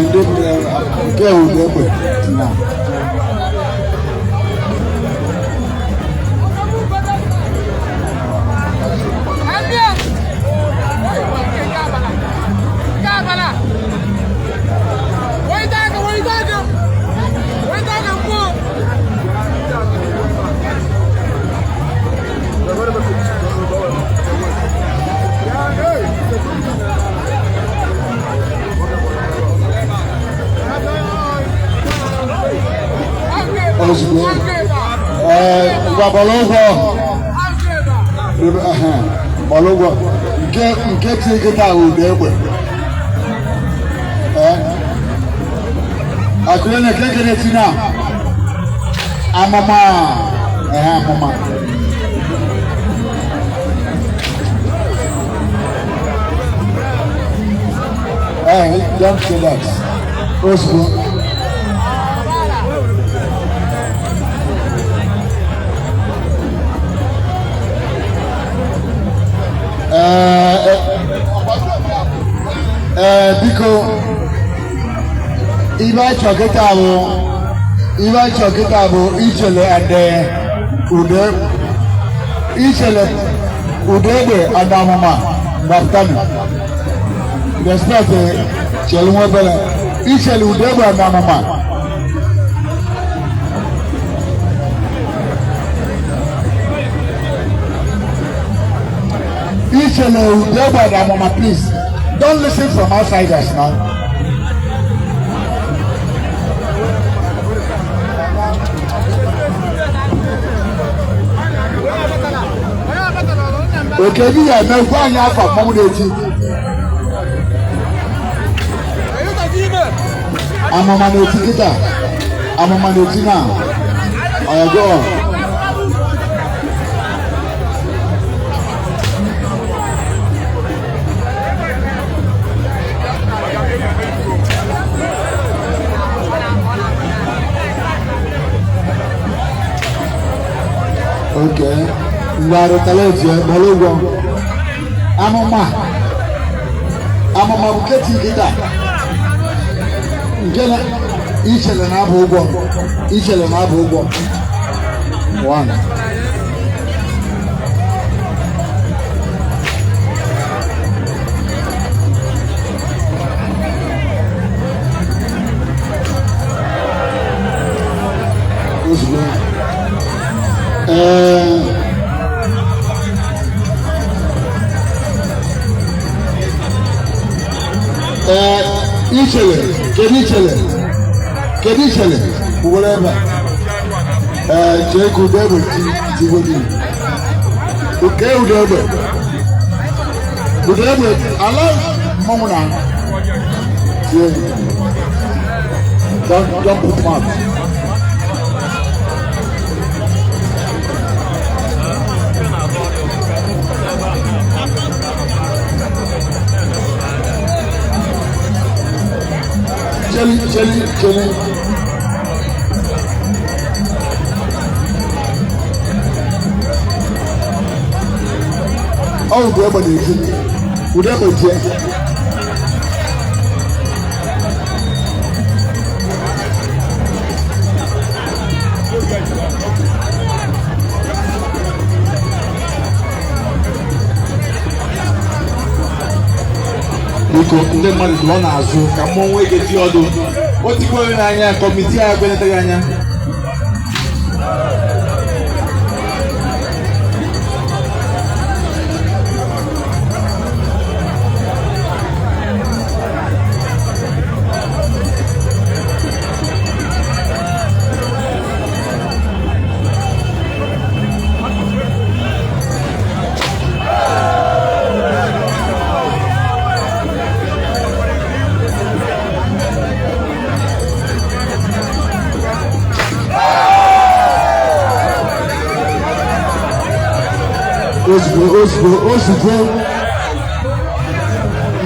Ndị nke udebe na Balogbo nke tikịta ụda egbe akụrụ na kekere tina amụma don't say that also biko ibe chọkịta bụ Ichele ade Ichele udegbe adamama gbapụtanụ respect chelu nwebele Ichele udegbe adamama Ichele udegbe adamama please don't listen from outsiders now. Okay, we are now going out for Momudeji. I'm a man with I'm a man with now. I go on. Okay. Ngwaro talenti bologo. Amama buketi kita. Ngena ichele na abugwo. Ichele na abugwo. 1. Kedichele, whatever. Jacob Debo, Tivoli. Okay, Udebo, I love Momona. Don't put marks. Jelly. Oh, Udebo is it? Udebo is it? Biko ndị mmadụ nọ n'azụ ka mmụọ nwee ike dị ọdụ otikwa onye n'anya kọmitii a kwenetaghị anya Osùgbò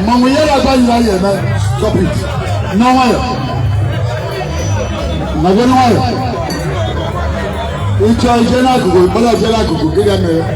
mọ̀mú yẹ́rọ agbáyé ayé ẹ̀ náà stop it náà wáyọ̀ nàgbẹ́ náà wáyọ̀ ìjọ ìjẹ́ náà kòkò ìpọ́lẹ̀ ìjẹ́ náà kòkò gẹ́gẹ́ mẹ́rẹ́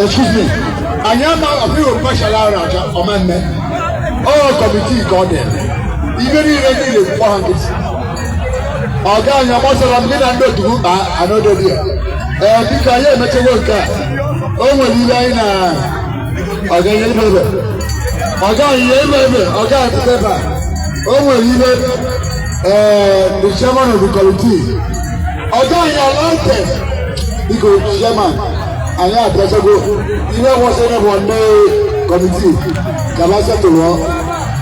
excuse me, I am a few special hour amendment. All committee got them. Even if they need 400. Again, you must have been under to another year. Because I am a worker. Oh, when you lie now. Again, you never. Again, you never. Again, paper. Oh, when you the chairman of the committee. Again, you like them. Because chairman. Anyị abịachago ihe gbasara bụ ndị kọmitii ka ha setụlụọ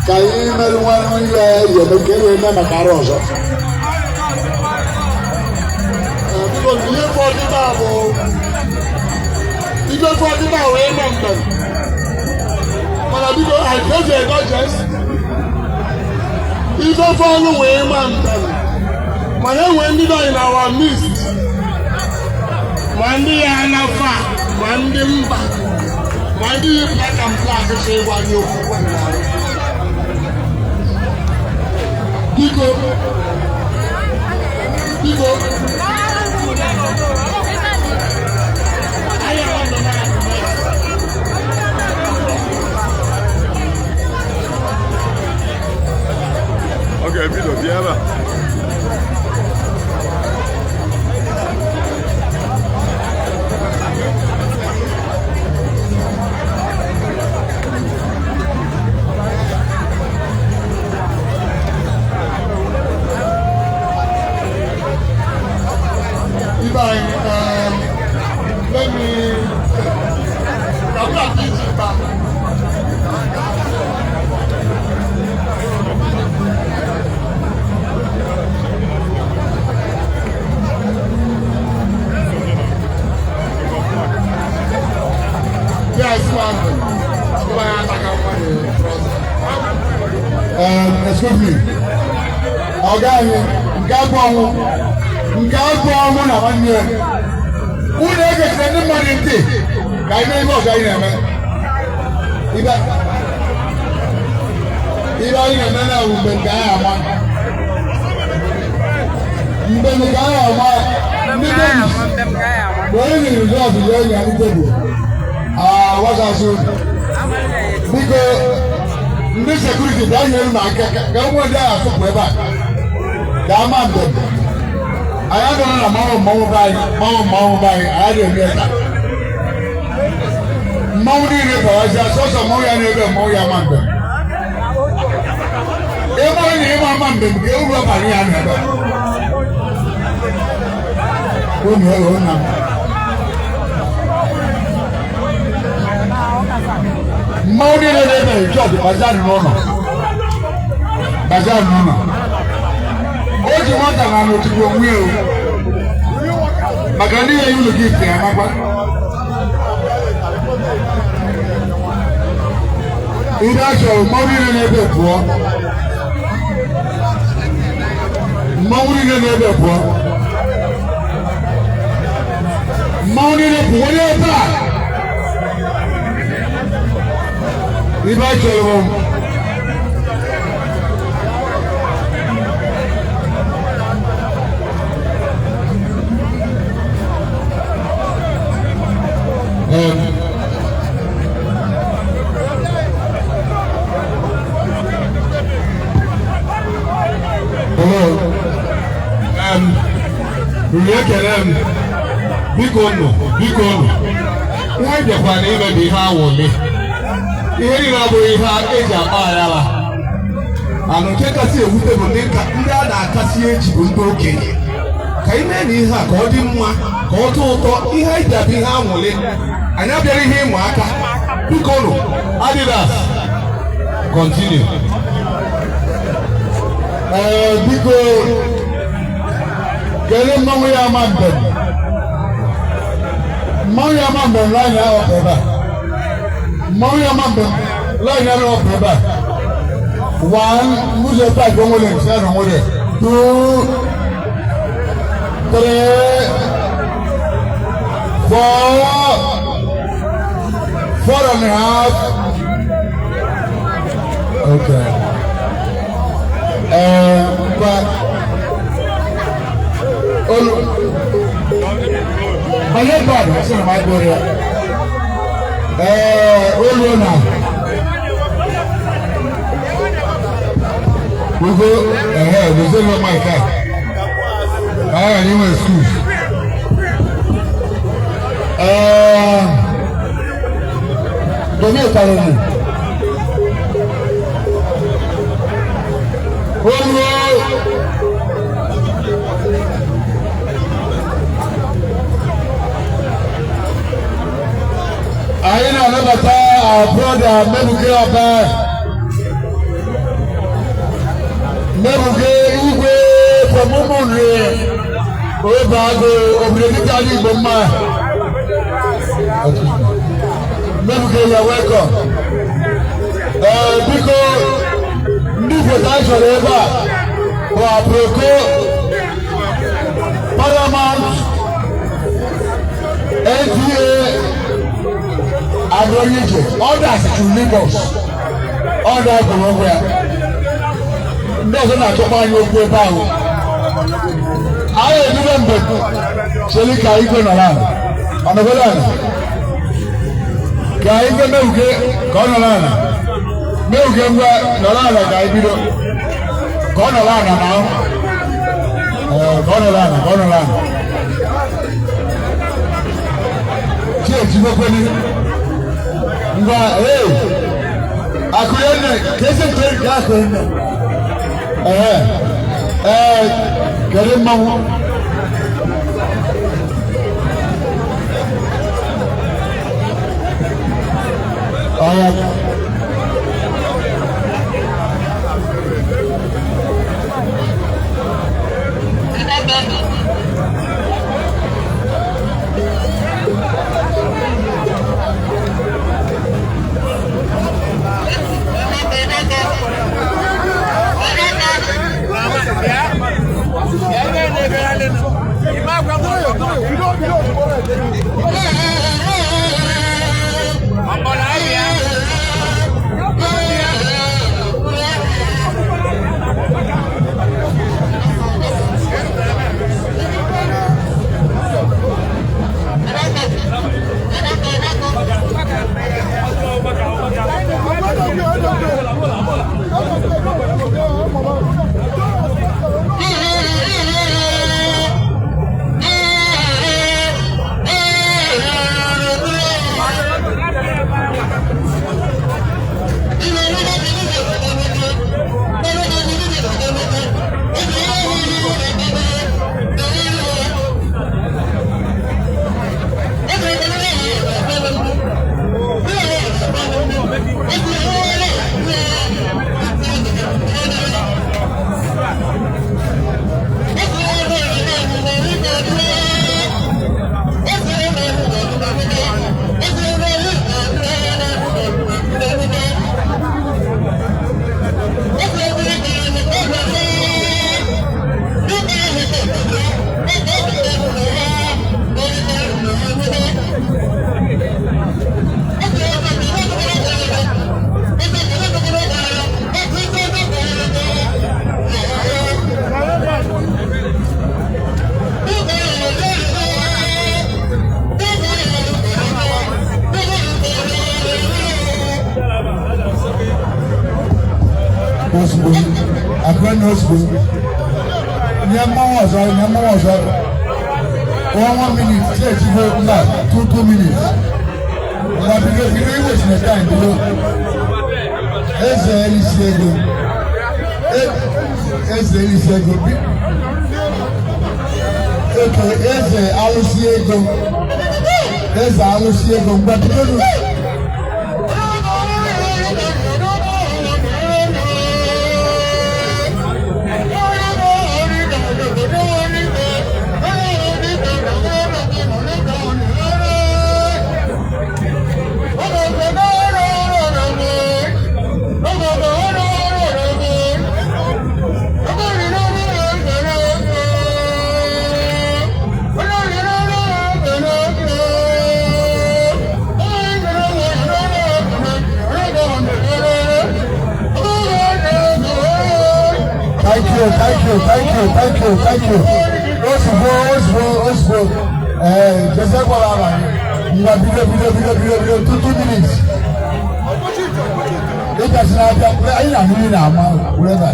ka anyị mere nwa ihe yeme nke enwe eme maka arụ ọzọ. Ihe fọdụna bụ ibe fọdụna wee nọ mgbe mana biko àìkọ́jọ ẹ̀dọ́jẹ́s ife fọlụ wee ma mgbe mana enwe ndị nọ in our midst ma ndị ya anafa ma ndị mba ma ndị yi black and black ṣe wà ní okwu biko Okay, video, Diana. Excuse me. Ọ̀gá mi, nke abụ ọnwụ na nwanne ya. Unu egechiri ndị mmadụ ntị ka ime ihe ọzọ anyị na-eme. Ibe anyị na-eme na mgbe nke anyị ama. Mgbe nke anyị ama, ndị Davis, mgbe onye nyere rizọtụ ya enyi anyị tebụl. Wasasụ. Biko, ndị sekuriti bịa nyere m aka ka ụmụ ndị agha tụpụ ebe a gaa ma mbem anyị adọrọ na mmanwụ be anyị anyị ga-eme taa mmanwụ niile bawazia sọsọ mmanwụ ya na-ebe mmanwụ ya ma mbem ebe onye na ịma ama mbem ka ewuru ọbara ya na-ebe unu ewe nna m mmanwụ niile na-ebe chọọchị bazar n'ụlọ o ji nwata na n'otigbo onwe ya maka ndị ya yi ụlọ gị ife ya makwa ihe a chọrọ mmanwụ niile na-ebe pụọ mmanwụ niile pụọ onye ebe a ibe a chọrọ biko nụ nwa bịakwa na imebi ihe awụli ihe niile abụghị ihe eji akpa ayala ana nke kasị ewute bụ ndị a na-akasị eji bụ ndị okenye ka ime na ihe a ka ọ dị mma ka ọ tọọ ụtọ ihe anyị ji abịa ihe anwụli anyị abịara ihe ịmụ aka biko nụ Adidas continue biko kedu mmanwụ ya ama mbem mmanwụ ya ama mbem laanyị ahụ ebe a mmanwụ ya ama mbem laanyị ahụ ebe a 1 ụzọ paaki onwere nke a nwere 2 3 4 and a half okay but my head bad, I said my body. Oluna. We go ahead, we say my car. I am in school. Don't you tell me? I know about our brother Mebuke Abba. Mebuke Igwe from Umunre. Obago Obreditali Boma. Mebuke, you are welcome. Because this potential ever for our Proco Paramount NTA. Others to Lagos, others to nowhere. Doesn't have to buy your way down. I remember Selika Iko Nalan on the Golana. Gaiva Milke, Conalana. Milke Nalana, Gaibido. Conalana now. Conalana. Change you open. Hey, I couldn't get it. Get him, Mama. 1 minute, 2 minutes. But because you know the time below. Thank you. Osbo. Joseph Walama. You are video, 2 minutes. It does not happen. I am in our whatever.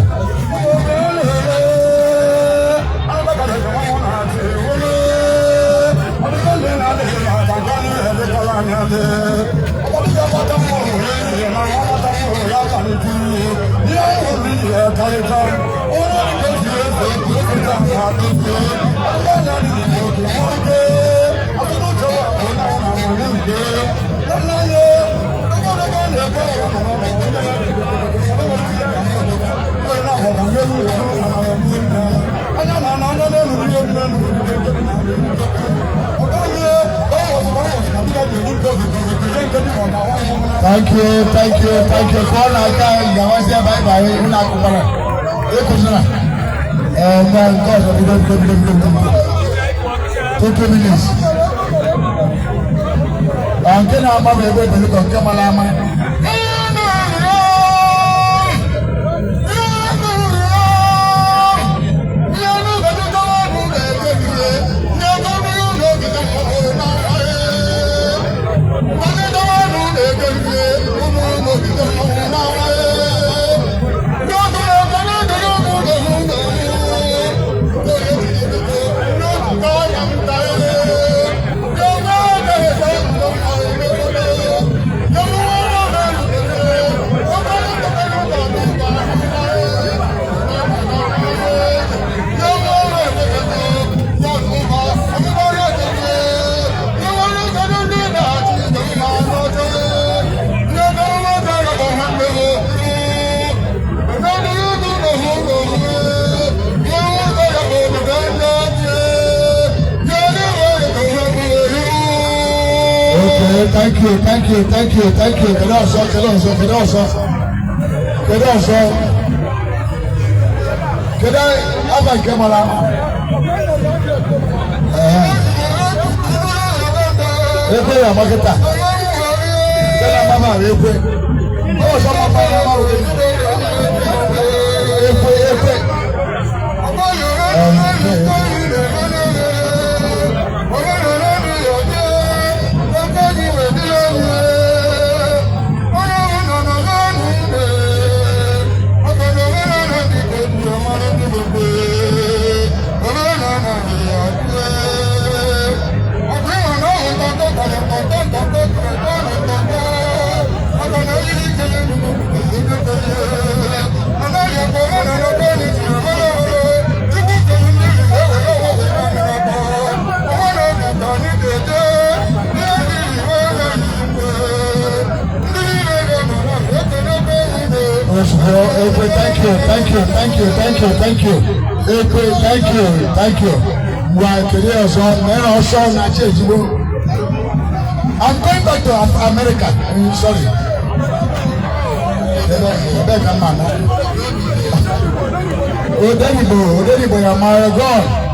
Thank you. Call our guy. Bye bye. 2 minutes. Angke nama bebe beli kongke malama. Kede ọsọ. Kede afa nke mara. Ekwe ya maketa. Kede mama ekwe. Ọsọ mama ya mama ekwe. Thank you. I'm going back to America. Sorry. Odenibo, I'm gone.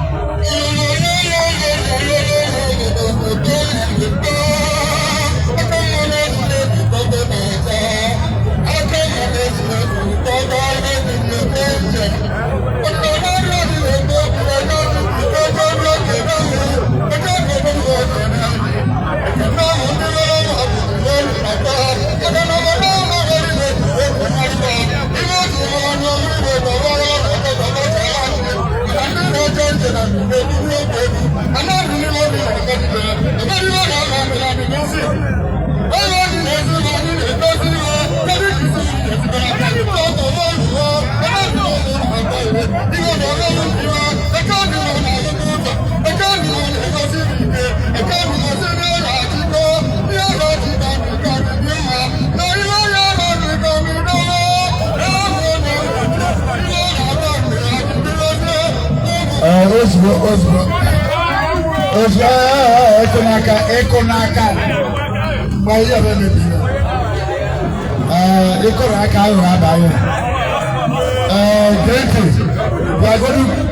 Ekonaka. Why you have me? Ekonaka, thank you. We are going to.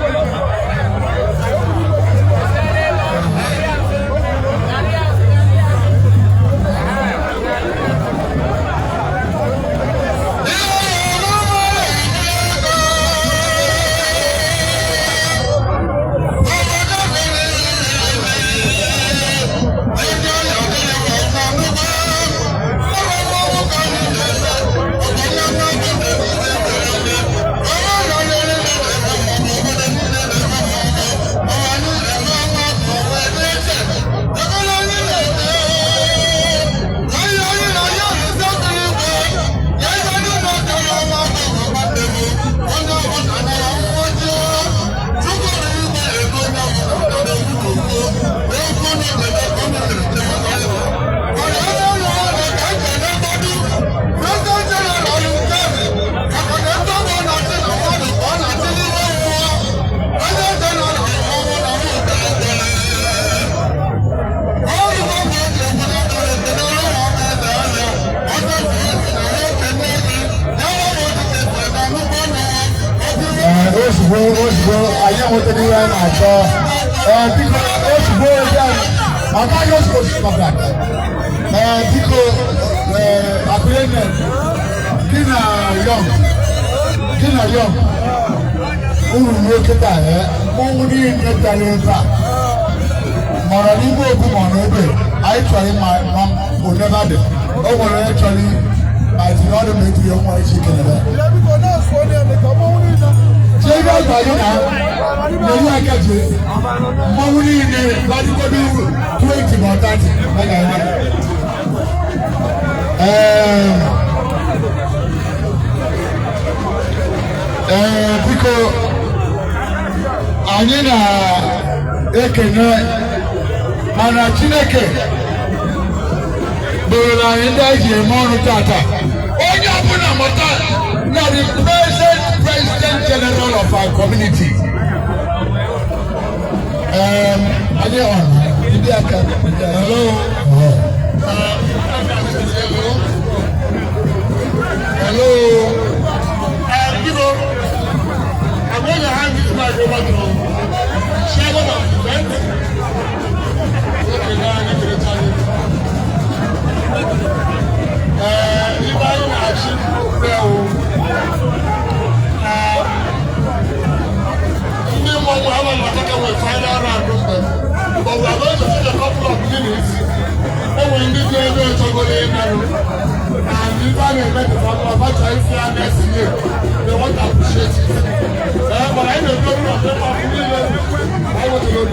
Hello. You know, I'm going to hand this mic over to chairman of the event. Okay, now I need to return it. Anybody action? Well, final round, but we are going to take a couple of minutes. And we need to go in and if I met the family of next year, they want to appreciate it. But I don't know of them. I want to go to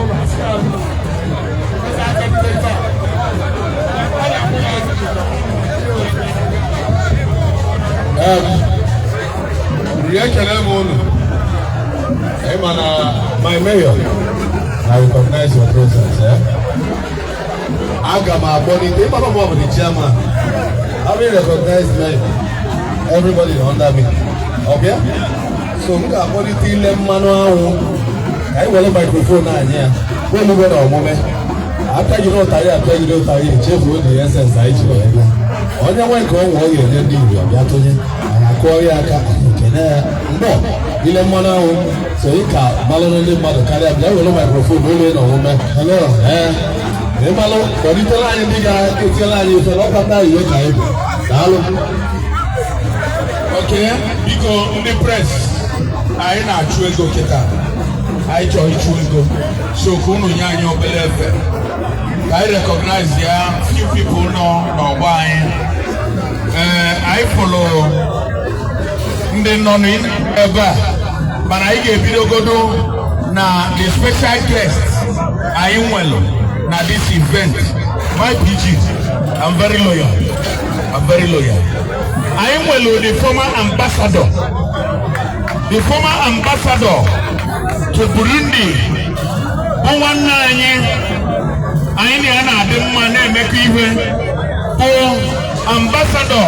myself. Hey man, my mayor, I recognize your presence. I got my body. They papa mom the chairman. I will recognize me. Everybody under me. Okay? So we got body till them manual. I will have microphone now here. When you go to a moment. After you know tired, after you know tired, chief will the essence I show. On your way, go on your deal. You have to. I call you. No. Ile mwana o so ika malo le malo kale abia we no microphone we no wo me hello e malo body to la ni diga ke la ni so lo pata iwe kai dalo okay biko in the press I na chu ego kita I joy chu ego so kunu nyanyo belefe I recognize there few people no why I follow ndị nọ n'ebe a mana anyị ga-ebidogodo na the special guest anyị nwere na this event my PG I'm very loyal anyị nwere the former ambassador to Burundi bụ nwanne anyị na ya na-adị mma na-emekọ ihe bụ ambassador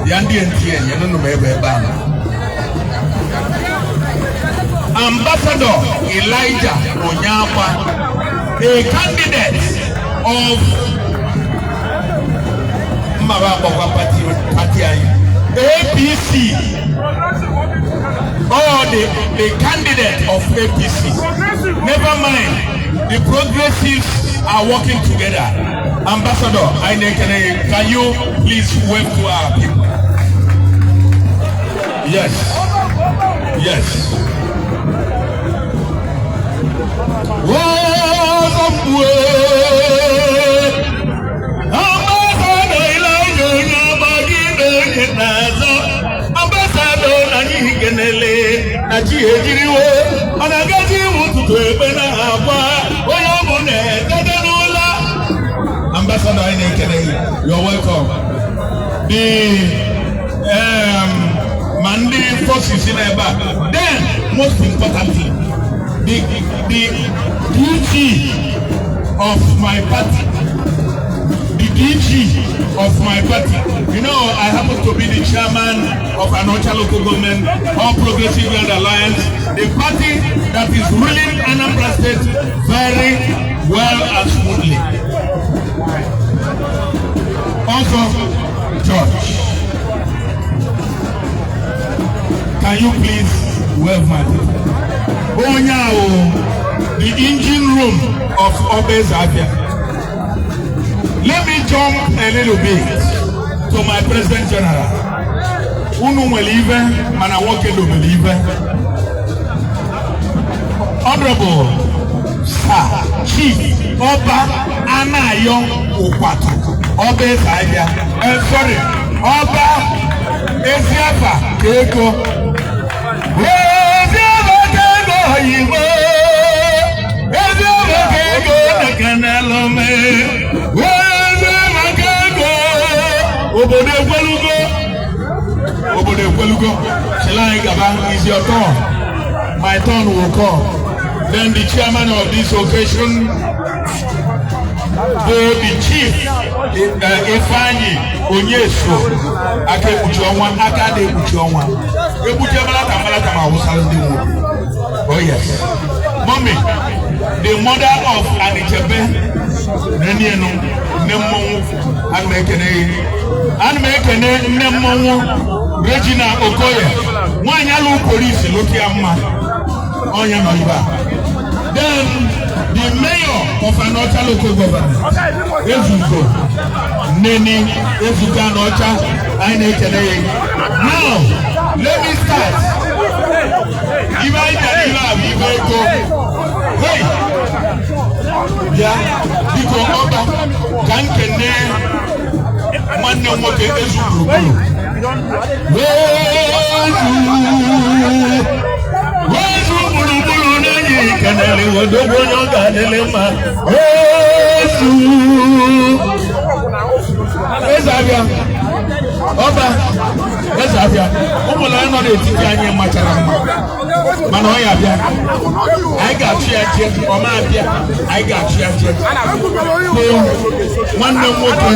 ya ndị NTN ya nọ n'ebe a Ambassador Elijah Onyapa, a candidate of APC, or the candidate of APC. Never mind, the progressives are working together. Ambassador, can you please wave to our people? Yes. Ambassador, you're welcome. The Mandi forces in Eba. Then, most importantly, the DG of my party. You know, I happen to be the chairman of Anocha Local Government, All Progressive Land Alliance, the party that is ruling Anambra State very well and smoothly. Also, George, can you please wave my people? The engine room of Obes Abia. Let me jump a little bit to my President General. Unu believe, and I want you to believe. Honorable Sir Chief Oba Anayo Okwatu Obes Abia. Sorry, Oba Eziafa Keko. Obodo Ekwelugo, Shilai Gaba, is your turn. My turn will come. Then the chairman of this occasion, the chief, Ifeanyi Onyeso, Ake Uchiongwa, Akade Uchiongwa. Oh yes. Mommy, the mother of Anichebe, nani eno nemmonwo an mekene nemmonwo Regina Okoye nwanya lu police lokiamma onya no iba. Then the mayor of Anocha local government Ezugo Neni Ezuga Anocha Ainekene. Now let me start. If I go, hey, yeah, because Oba can man no more Ezugo. Kanele wodogo nyonga nelema Yesu Ezabia Oba Ezabia Omola no de titi anye machara mma mana o ya bia I got chia o ma bia I got chia so nwanne nwoke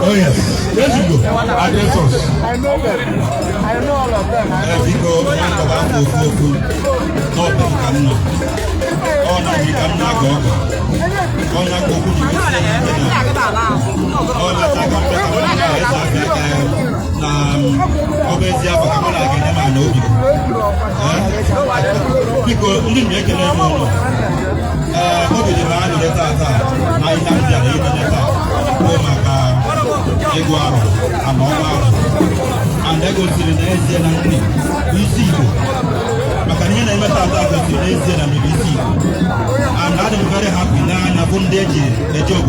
Oh yes, yes you go. Address us. I know them. I know all of them. Because we talk about food. No, they cannot. Oh, no, we cannot go. Oh, no, go. Oh, no, and I'm very happy now. I'm going to the job.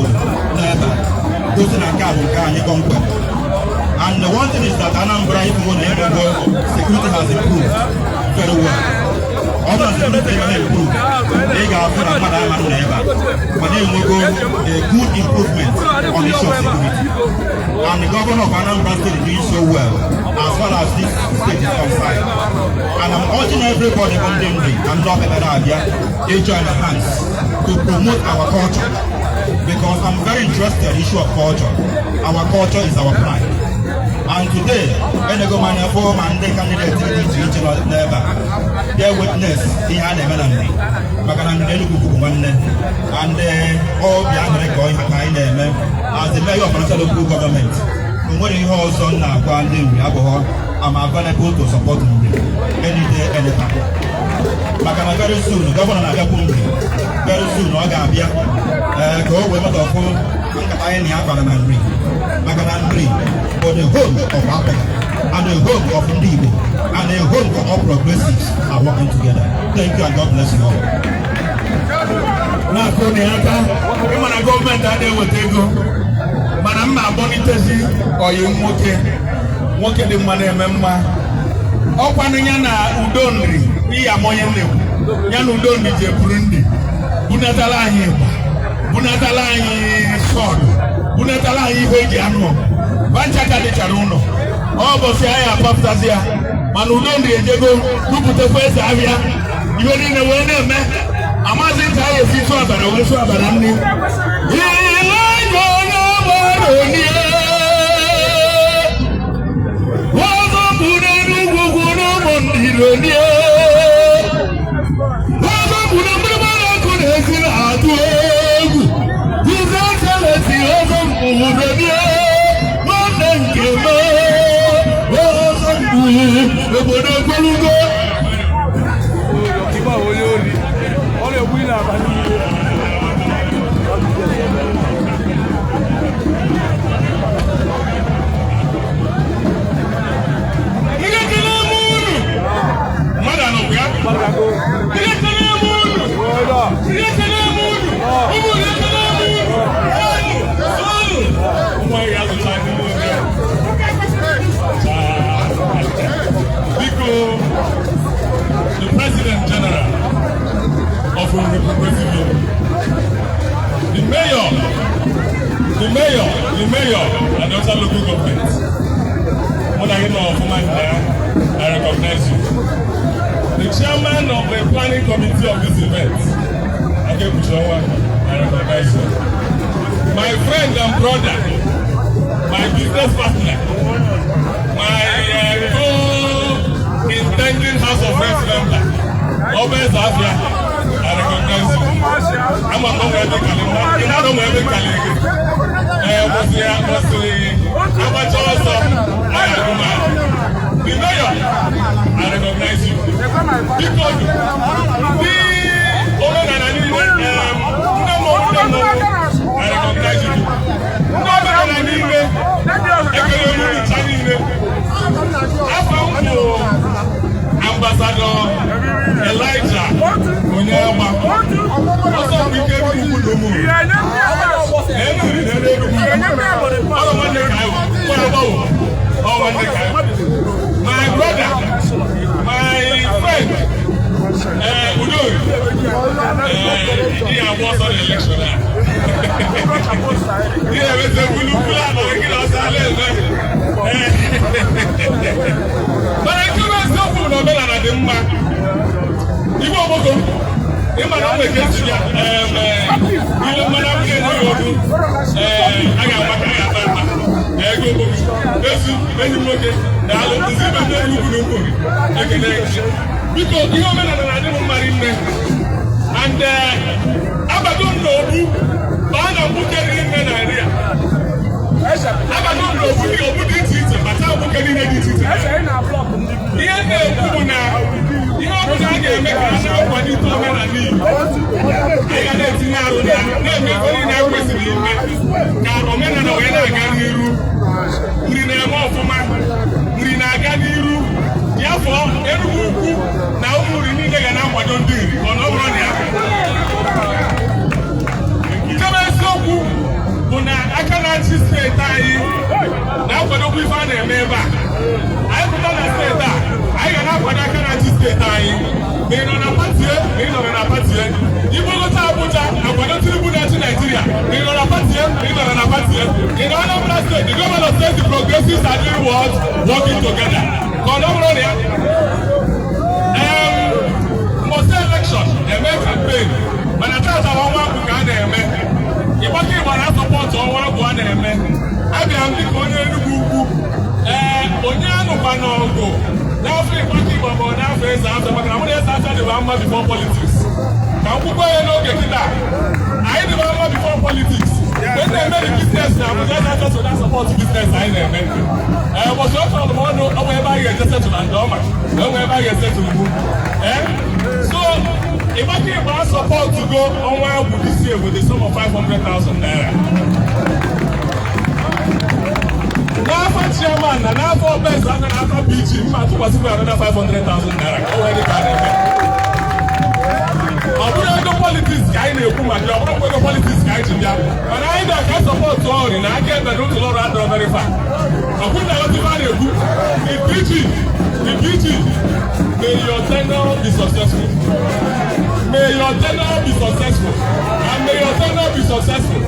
And the one thing is that Anambra, security has improved very well. Others have not improved. They got a good improvement on the short security. And the governor of Anambra State is doing so well as far as this state is concerned. And I'm urging everybody on Denver and North America to join hands to promote our culture. Because I'm very interested in the issue of culture. Our culture is our pride. And today, enego manya for and the candidate to never. Their witness, he had a melody. Makanan Deluku one and all the other going behind them as the mayor of the local government. What you also now, I'm available to support me any day, any time. Makana very soon, Governor Nagapundi, very soon, Ogabia, go with the phone, and Yakanandri, Makanandri, for the home of Africa, and the home of Ndigo, and the home of all progressives are working together. Thank you and God bless you all. Now, Koniata, when a government that they will take go, Manama Bonitesi, or you moke the money member. Opananya udonri iya moye lewu yana udonri je Burundi bunatala yi sword bunatala yi hoji anu bancha ka de charuno obo si aya paptazia man udonri ejego dupute kwese avia iwe ni we na me amazi ta ye fi so abara we so abara nni ila yo baroni Ironie, wọ́n bùnà bíbára kò lè sí àdúgbò. Jíjẹ́ ṣẹlẹ̀ sí ọ̀sán ìrònie, wọ́n lè ń ké mọ́. Ọ̀sán ìbòdò gbólúgbó. Ìgbà wo yóò rí? Wọ́n lè wí náà bá ní ilé. The President General of the Progressive Union, the mayor, and also local government. When I know of my I recognize you. The chairman of the planning committee of this event, I recognize you. My friend and brother, my business partner, my intending House of Reps member, Obes Afia, I recognize you. I'm a every calendar. You know every calendar. The mayor, I recognize you. Because the owner and I recognize you. Ambassador Elijah Onyema also became Kukudumu. My brother, my friend, Udori, he was on the election. He was a blue flag or a but I can't stop for no better than the man. You won't go. You might not make it. You don't want to get I got my because you know, and I don't know who, but I'm looking in the area. I don't know who did it, but I'm looking in the The government says the progressives are doing what? Working together. Most election, they make campaign. When I tell them what we can do, if I give one support to one, I be the Banongo. Now, free party, but now, face after, but I'm going to start the Rama before politics. Now, who go and get that? I ain't the Rama before politics. When they made the business now, but that's not so that support business. I ain't made it. But so from the one, wherever you get to Landoma, wherever you get to the moon. So, if I can buy support to go on where would this year with the sum of 500,000 naira. Now for chairman, and now for best, and now for BG, you might want to put another 500,000 naira. Already got it. I'm going to go politics, guy, I'm going to go politics, guy, and I can support to all, and I get the root to Lord Andrew very far. I'm going to go to the BG, may your tenure be successful. May your tenure be successful. And may your tenure be successful.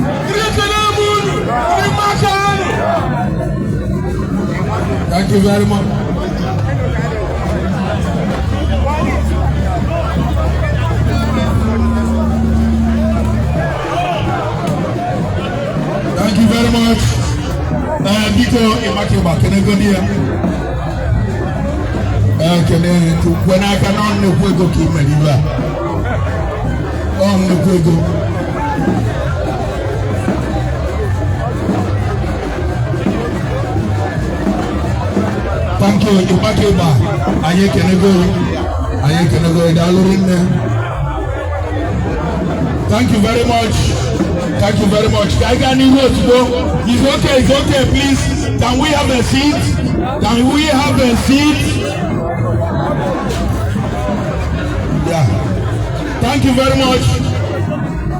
Thank you very much. Thank you very much. Biko Imakeba, can I go there? When I can on the Puego keep my liver. On the Puego. Thank you, Imakeba. I can go down there. Thank you very much. Thank you very much. I got any words to go. It's okay, please. Can we have a seat? Can we have a seat? Yeah. Thank you very much.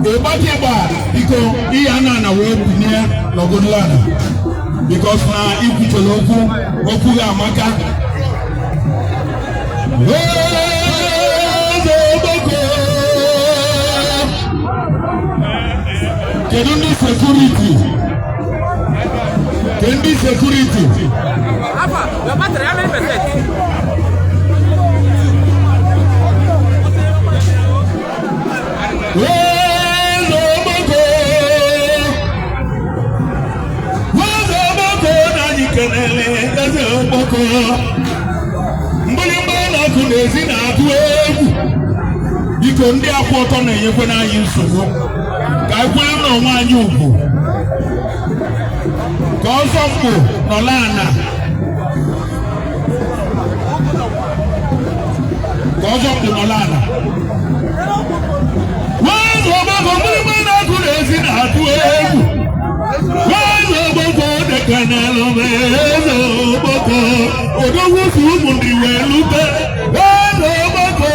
Because he and I work near Logodlana. Because now if it's a local, Okuya Amaka. Can you security? Can be security. Your battery, how many percent? Biko ndị akwụ ọtọ na-enyekwe n'anyị nsogbu ka ekwere na onwe anyị ugwu ka ọzọ mkpụ nọla ana nwazụ ọgbakọ mgbịrịgba na-akụ na-ezi na-atụ egwu nwazụ ọgbakọ dịka na-alụme eze ọgbakọ odogwu si ụmụ ndị wee lute nwazụ ọgbakọ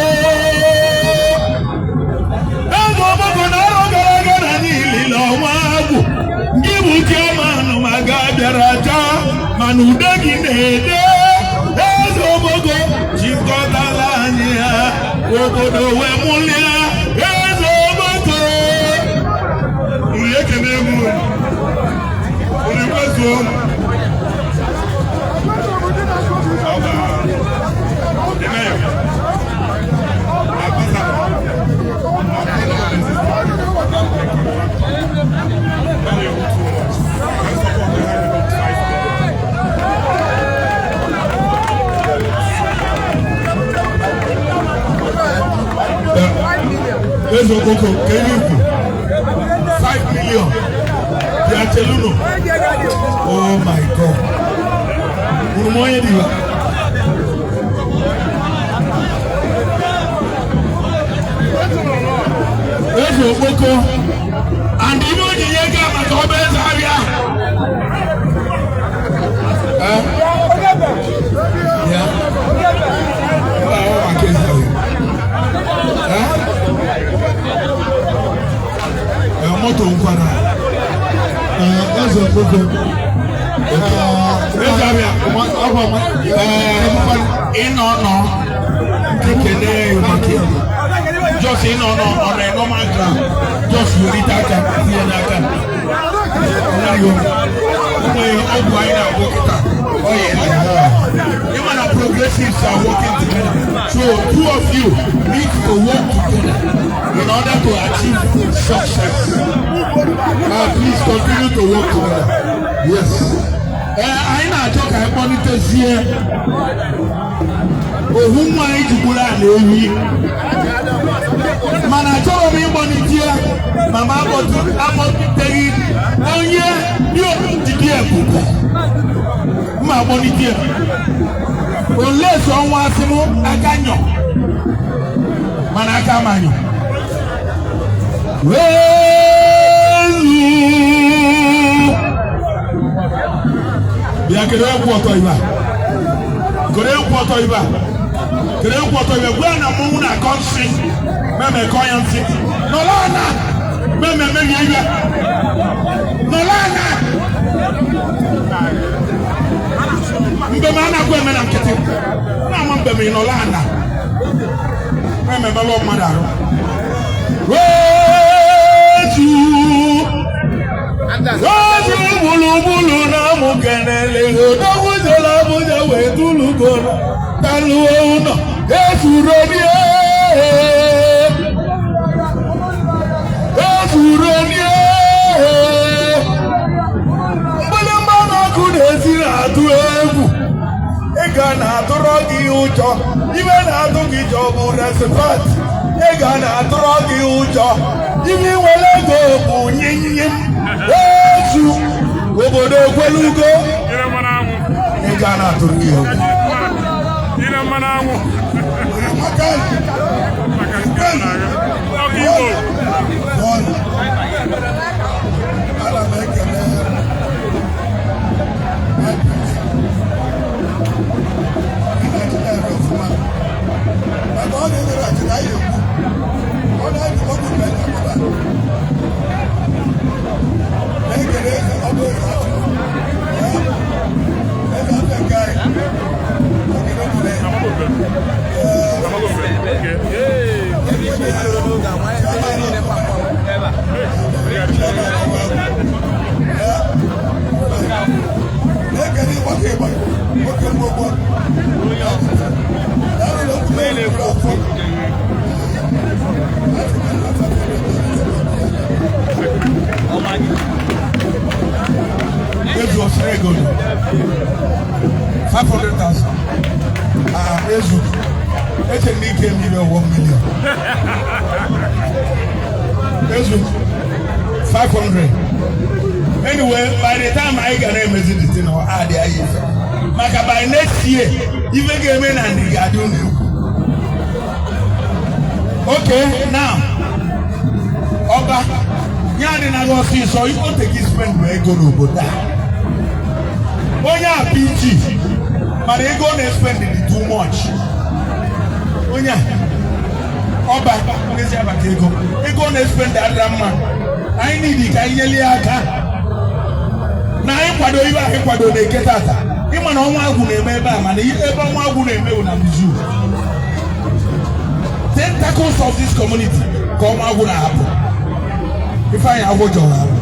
manu degi nede ezo bogo jikotala anya obodo we mulia ezo bogo uyeke nemu ulikwezo aba demeyo abasa Ezo Boko, can you 5 million? They are telling you. Oh my God. Urumoye diwa. Ezo Boko, and you know the Yega Matobes area. Yeah. Oh, I can't tell you. Moto nkwana ezo gbogbo inono kekele yomake just inono on a normal ground just you read that even our progressives are working together. So two of you need to work together in order to achieve success. Please continue to work together. Yes. anyị na-achọ ka anyị kpọlitezie ohu nwa anyị jikwuru ala ehi mana achọrọ m ịkpọlitie mama akpọliteghị onye dị njide ebubo mma akpọlitie olesi ọnwa asị m aka nyọ mana aka manyọ ya kere ekwu ọtọ iba kere ekwu ọtọ iba kere ekwu ọtọ iba gwe na mụ na kọnsi meme kọnya ntị nọlana meme merie ibe nọlana mbeme anakwa eme na nkịtị na ama mbeme nọlana meme melọ mmadụ arụ Ozu bulubulu na mukenele odogwuzela buja wetulugolo taluo uno efuronie mbele mmanụ ọkụ na-esiri atụ egwu ịga na-atụrọ gị ụjọ ibe na-atụ gị jọ bụ resifat ịga na-atụrọ gị ụjọ ibe nwere ego bụ nyinyim ozu obodo ekwelugo ịga na-atụrụ gị egwu Anyway, by the time I can imagine the thing or add the Maka by next year, even game in and the garden. Okay, now Oga, Yan in Agosti, so you won't take his friend where go to Boda. Onya PG, but they gonna spend it too much. Onya Oba, let's have a go. They gonna spend that man. I need it, I yell aka. Na ịkwado ibe ahụ ịkwado na-eketa ata ịma na ọnwa agwụ na-eme ebe a mana ebe ọnwa agwụ na-eme na mizu tentacles of this community ka ọnwa agwụ na-ahapụ ife anyị agwụ jọrọ ahụ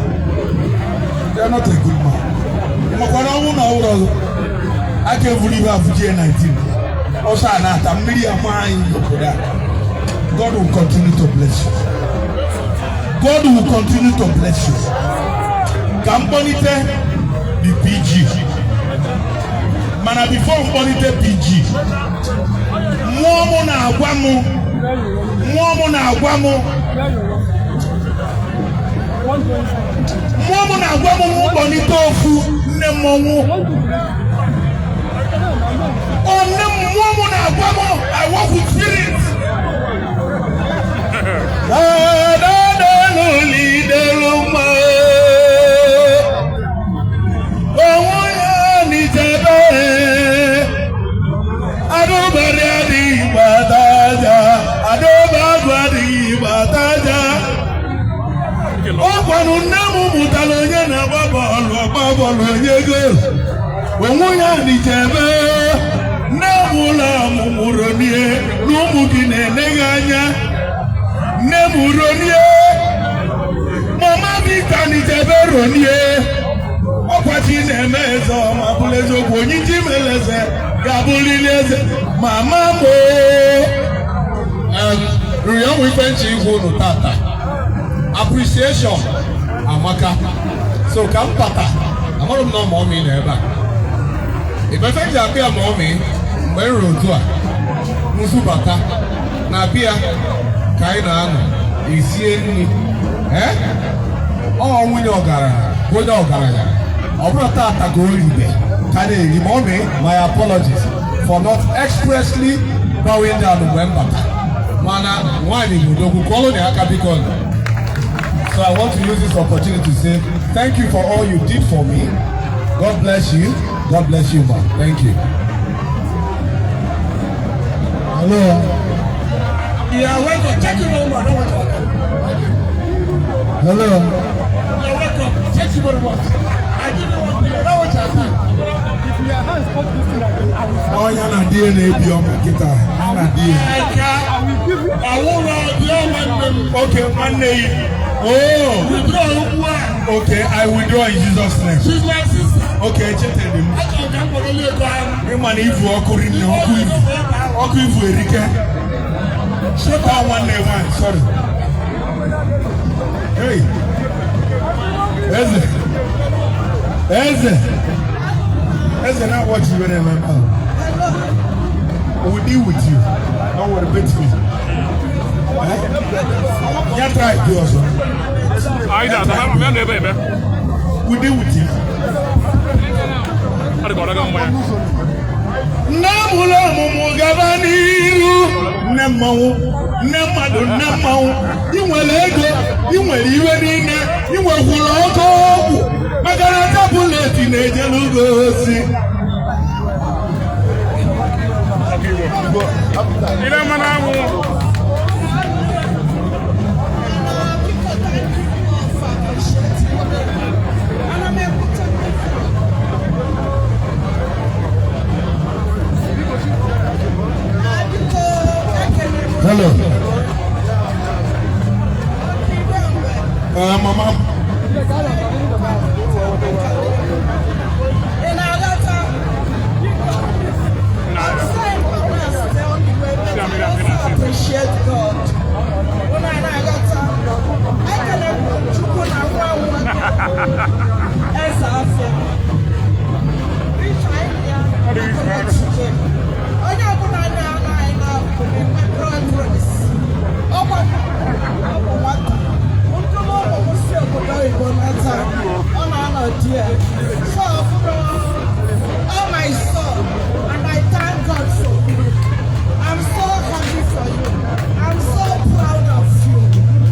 they are not a good man makwa na ọnwụ na ọhụrụ ọzọ aka evuru ibe afụ G19 ọsọ a na-ata mmiri ama anyị obodo a God will continue to bless you. God will continue to bless you. Ka mkpọlite the PG. Mana before mkpọlite PG, mmụọ mụ na-agwa mụ mkpọlite ofu nne mmọnwụ. Nne mmụọ mụ na-agwa mụ I work with spirit. Mama Vita ni tebero nie ọkwati na-eme eze ọma bụrụ eziokwu onye iji meleze ga-abụrịrị eze mama mo rịọ nwe ife nchi igwe unu tata appreciation amaka so ka m pata amarụ m na ọma ọmị na ebe a Ìbẹ́fẹ́ jà bí àmọ́ mi mgbe m ruru otu a nzubata na bịa ka anyị na-anọ esie nri ọ nwunye ọgaranya onye ọgaranya ọ bụrụ tata ka o ribe ka na-eri ma ọ mee my apologies for not expressly bowing down mgbe m bata mana nwaanyị bụ odogwu ka ọlụ na aka biko. So I want to use this opportunity to say thank you for all you did for me. God bless you. God bless you, ma. Thank you. Hello. Yeah, welcome. Thank you very much. Hello. You're welcome. Thank you very much. I didn't want to know what you're saying. If you are not supposed to do that, oh, you're not DNA, Bioma Kita. I'm not DNA. I won't know. Okay, Monday. Oh. Okay, I withdraw in Jesus' name. She's my sister. Okay, check him. I can't believe it. Man, if you are calling me, okay, if we Erika. Shut down one day, one. Sorry. Hey. Eze, not what you were in my mouth. We'll deal with you. Don't worry, beat me. You try to do also. We deal with you. Namula Mugavaniru, Nemo, Nemado, Nemo, you will ego, you will even in, you will go. Magarata bullet in a Jalugosi. Hello. Mama. Appreciate God. When I got time, I can all my soul, and I thank God for you. I'm so happy for you. I'm so proud of you.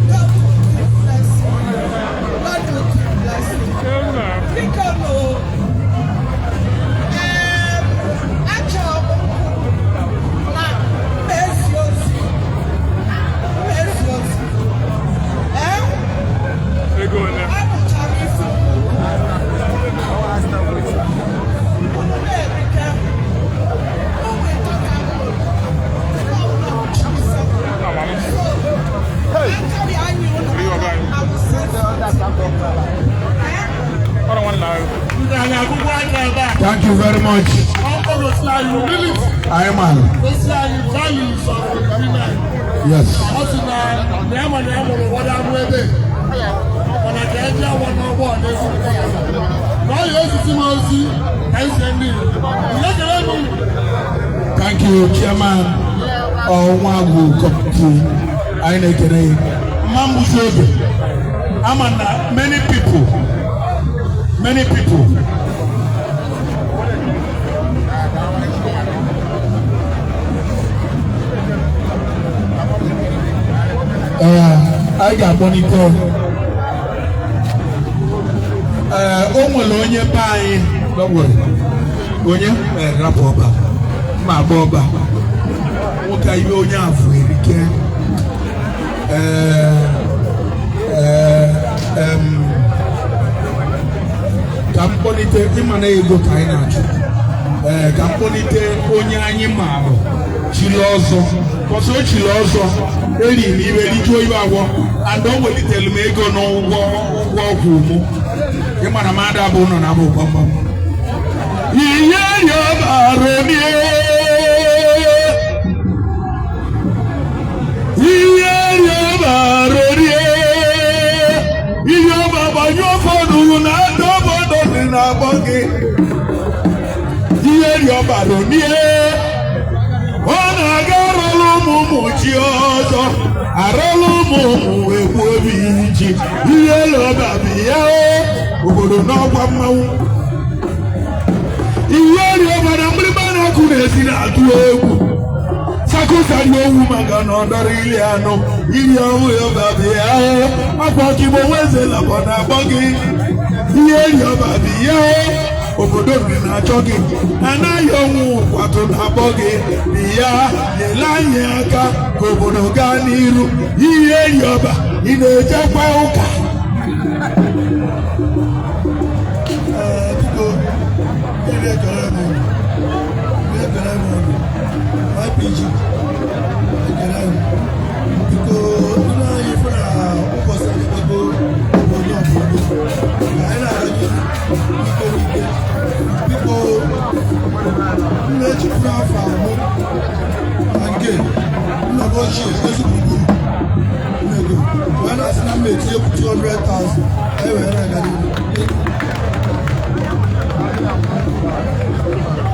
God will keep blessing you. God will keep blessing you. Because thank you very much. I am Al. Yes. Thank you, Chairman. Owagu Committee. I know Mambu Zobe. Amanda, many people. I got monitor. Onye buy. Don't worry. Onye rap over. My boba. What are you onye African? Kamponite imana ego kainacho. Kamponite onye anyị maaro. Chilozo. Koso chilozo. Eri mi ibe di jo iwa and don't wait tell me go no wo kumu. Imana mada bo no na bo bamba. Iye yo baroni. Iye yo baroni. Iye baba yo fonu na do bodo na bonge. ihe ri ọbara onie ọ na-aga arụlụ ụmụ chi ọzọ arụlụ ụmụ egwu obi ji ihe ri ọbara ya obodo n'ọgwa mmanwụ ihe ri ọbara mgbịrịgba na-akụ na-esi na-atụ egwu sakụsari owu maka na ọdọrọ ili anụ iri ọnwụ ọbara ya akwa kigbo nwezela bụ na akpọ gị ihe ri ọbara ya obodo nri na-achọ gị anaghị ọnwụ kwatụ na-akpọ gị dị ya nyere anyị aka ka obodo gaa n'iru ihe eri ọba ị na-ejekwa ụka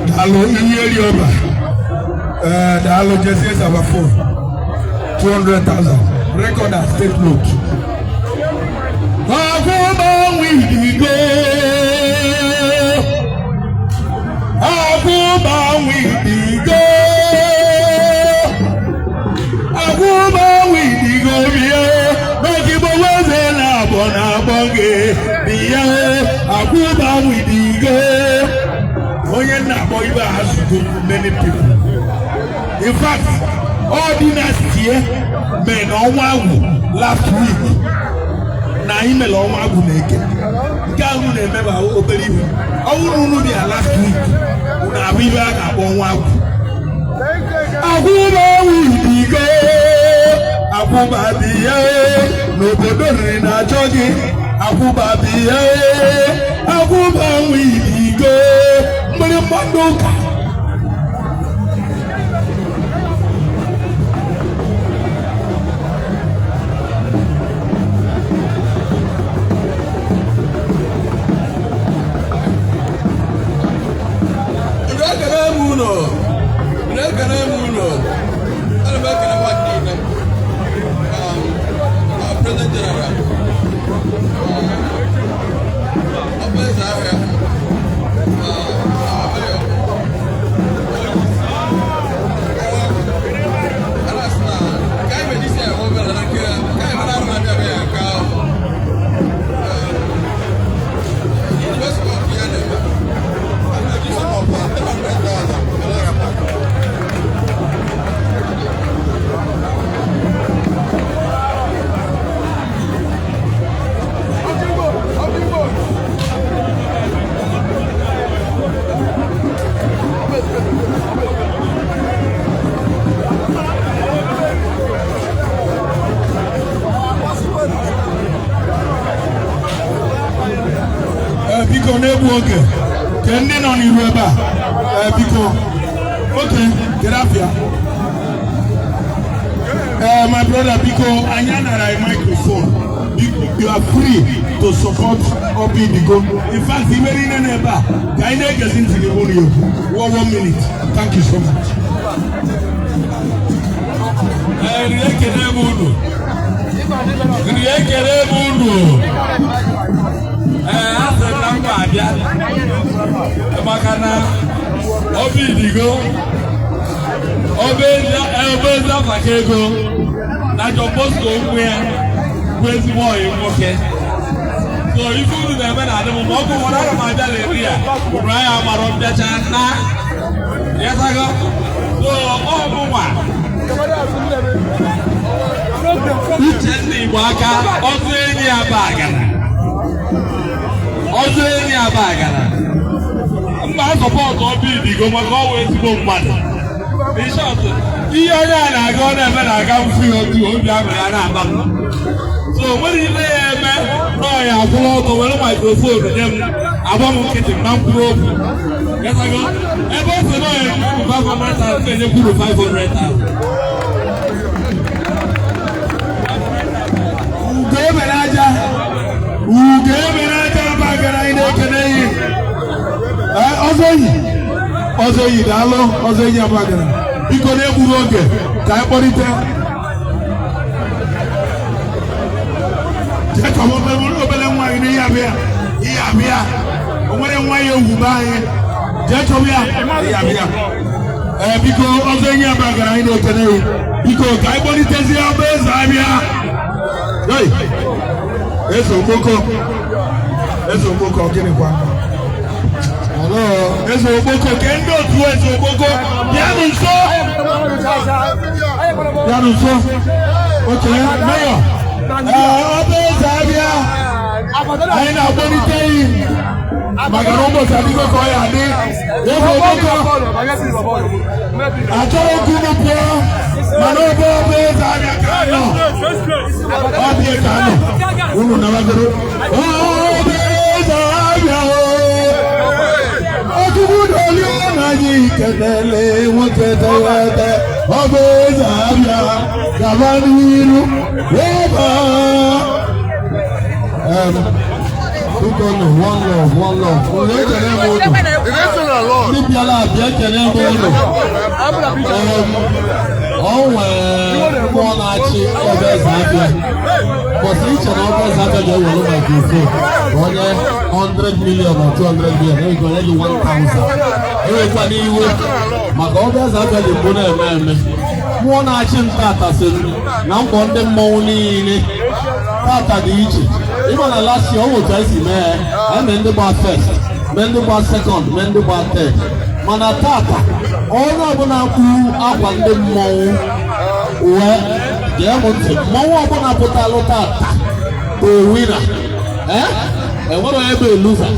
Dalo ihe eri ọba dalo Jesse Saba 200,000 record at state note. Agụba widigo agụba widigo agụba widigo bịa n'ogigbo weze na-abọ na-abọ gị bịa agụba widigo onye na-akpọ ibe has to many people. In fact, all dynasty men ọnwa agwụ last week na email ọnwa agwụ na-eke nke ahụ na-emeba obere ibe ọ bụrụ unu dị ya last week unu abụ ibe a ga-akpọ ọnwa agwụ akwụba widigo akwụba dị ya n'obodo nri na-achọ gị akwụba dị ya akwụba widigo mgbere mmadụ ụka President General, biko na-egbu oge ke ndị nọ n'iru ebe a biko oke grafia my brother biko anyị anara a microphone you are free to support Obidigo. In fact ibe niile n'ebe a ka anyị na-egezi ntị gị bụrụ ya 1 minute. Thank you so much. Ekele m unu asị na mba abịa maka na Obidigo ebe maka ego na John Bosco nwe ya bụ ezigbo ọyị nwoke so ife unu na-eme na adịm ma ọkụ nwere ara m abịa na-eri ya bụrụ anyị amarọ mbịacha na yasago so ọmụnwa uche ndị Igbo aka ọzọ enyi ya bụ agara mba sọpọtụ Obidigo maka ọwa ezigbo mmadụ bishọp ihe onye a na-aga ọ na-eme na-aga mfu ya otu obi ahụ ya na-agba m so nwere ile ya eme n'ọya akwụrụ ọtọ were maikrofonu nye m agba m nkịtị na mkpụrụ okwu ebe o si n'ọya ekwuru 500,000 na-enye kwuru 500,000 ugo emere aja aba gara anyị na-ekene ihe ọzọ yi ọzọ eyi daalụ ọzọ enyi abagara biko na-egbughị oge ka anyị kpọrịta obere nwa anyị n'ihe abịa o nwere nwa ya ewube anyị jee chọba ya ihe abịa biko ọzọ enyi abagara anyị na-ekene ya biko ka anyị kpọrịtezie ọba eze abịa eze Ogboko gịnịkwa eze Ogboko ke ndị otu eze Ogboko bịanụ nso oke meyọ ọba eze abịa anyị na-akpọlite iyi maka na ụbọchị adịgo ka ọ ya adị eze Ogboko achọrọ okwu unu pụọ mana ọba eze abịa ka anọ ọbịa ka anọ unu nabagoro ọba eze abịa ọtụtụ doli anyị kelele nwoke tewete ọba eze abịa gaba n'iru ebe one love. Onye ekele m ụlọ. Ndị bịara abịa ekele m ụlọ. O nwere mmụọ na-achị ọba eze abịa. Bọsị iche na ọba eze abịa ga-ewere microphone. Onye 100 million or 200 million. Ego onye gị 1000. Ewekwa n'iwe. Maka ọba eze abịa dị mbụ na-eme eme. Mmụọ na-achị ntata sị na mbọ ndị mmọnwụ niile. Tata dị iche. Even the last year, we try to make. I mean the bar first, men the bar second, men the bar third. Mana tata, all of them are up on the mow. Well, they want to mow up on a potalo tata to winner. And what are you loser?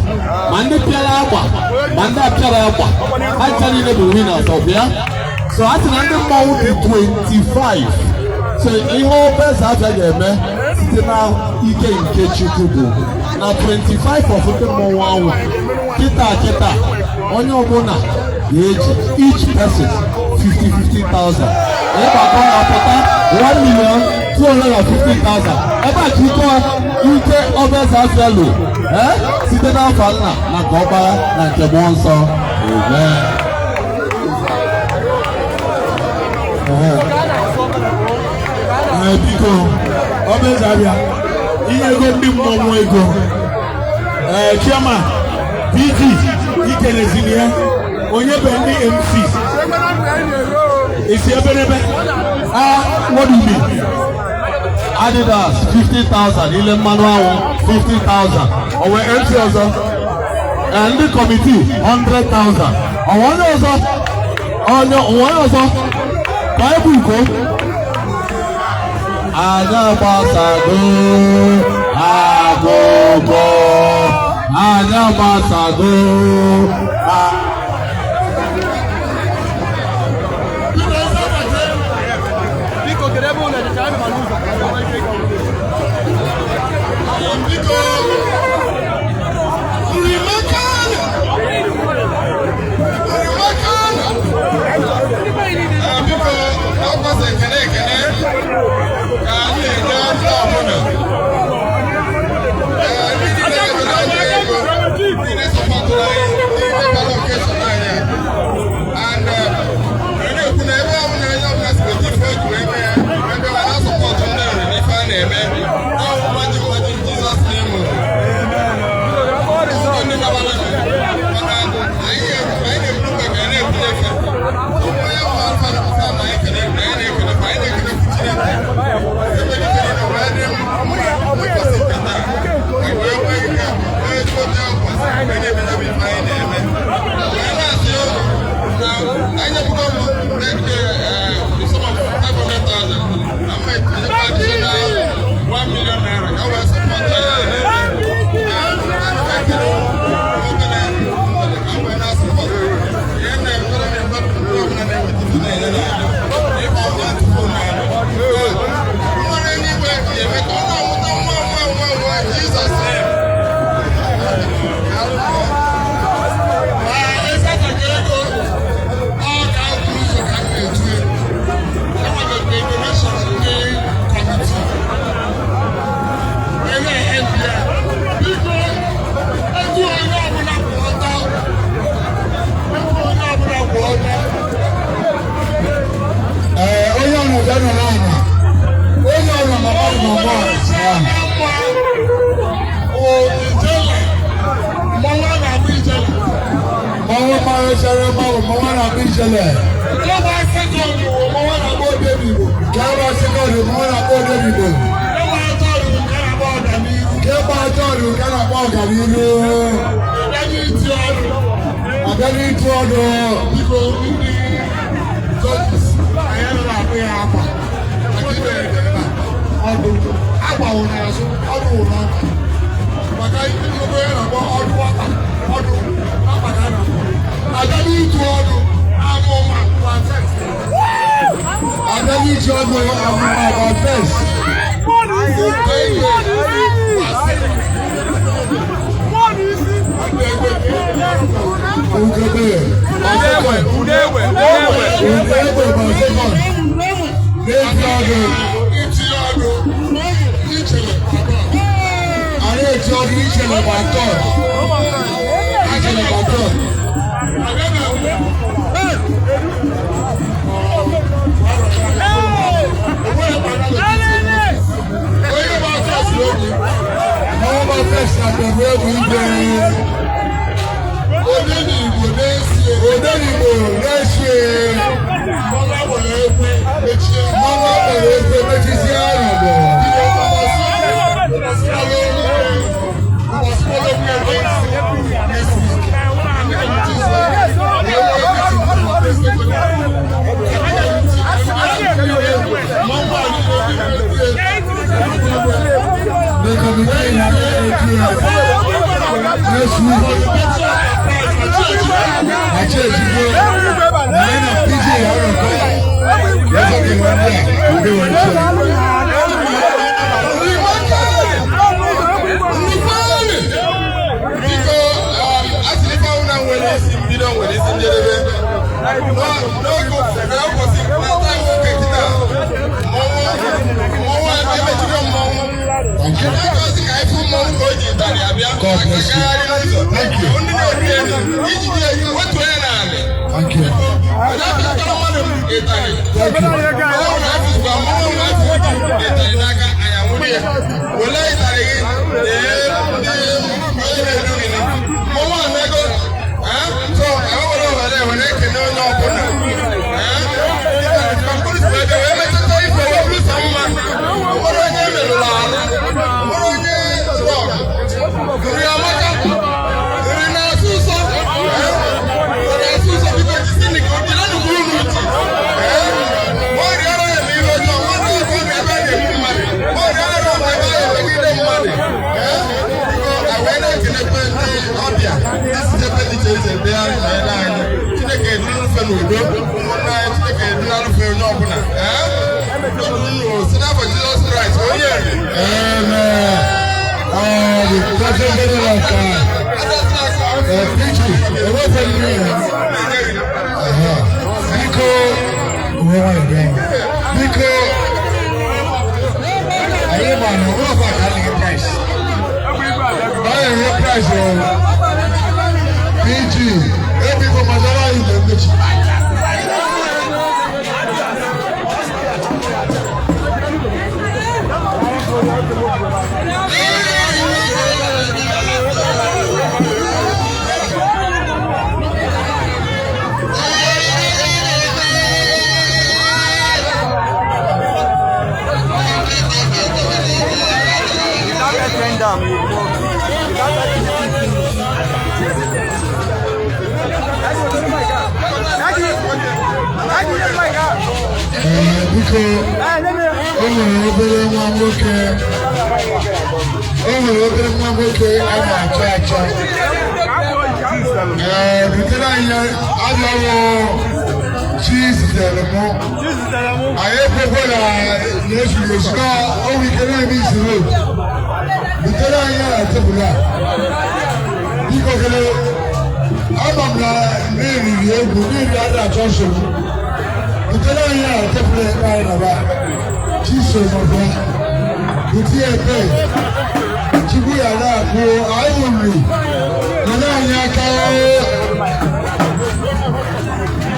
Manda Pialaba, Manda Pialaba. I tell you the winners of here. So I think I'm the mow 25. So in all best after them, now ike nke Chukwu na 25 of the mmọnwụ kita onye ọbụla ga-eji each person 50,000 ebe akọ na-apụta 1,250,000 ebe a jikọ ike ọba eze afịa lo site n'afọ nna na nke ọkpara na nke mmụọ nsọ biko ọba eze abịa inye ego ndị mmọnwụ ego chairman PG ikelezili ya onye bụ ndị MC isi ebe n'ebe what do you mean? Adidas 50,000 ile mmanụ anwụ 50,000 onwe MC ọzọ ndị kọmitii 100,000 onye ọzọ Bible ko Anya gbasago agogo anya gbasago Thank you. máa ṣẹlẹ̀ máa wò mọ́ wọn náà bí ìṣẹ̀lẹ̀. Ìjọba ṣẹ́kọ̀ọ́dù wò mọ́ wọn náà bó débi wò. Ìjọba ṣẹ́kọ̀ọ́dù mọ́ wọn náà bó débi wò. Ìjọba tọ́ọ̀dù kẹ́nà bọ́ ọ̀dà ní. Ìjọba tọ́ọ̀dù kẹ́nà bọ́ ọ̀dà ní inú. Àbẹ́ni ti ọdún. Àbẹ́ni ti ọdún. Bíkọ́ ní jọ́jìs. Ẹ̀yẹ́ lọ́la pé àpà. Àkíbẹ̀ ẹ̀dẹ̀gbà ọdún. Àpà òun náà sọ ọdún òun náà. Bàtà ìdílé ẹ̀rọ ọdún wọ́pà ọdún lápàdánù. Àbẹ́ni ti ọdún. Amọ̀mà Plantex. Àbẹ́ni ti ọdún Amọ̀mà Plantex. God bless you. Thank you. Thank you.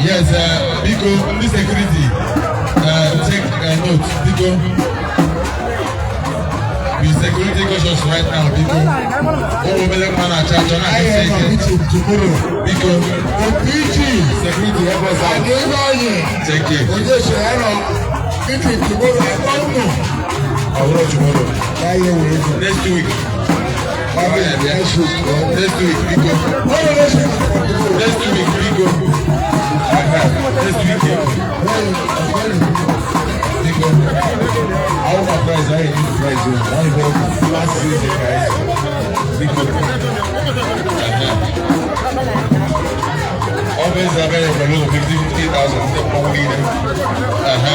Yes, Biko, this security, take note, Biko. We be security cautious right now, people. Oh, we let man charge on I am a meeting tomorrow. because Security help us out. thank you. Oje Shehano, meeting tomorrow. I don't know. I will know tomorrow. Next Next week. Next week, because next week, because all my friends are in this price zone. One of them last season, guys. Always available for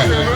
50,000.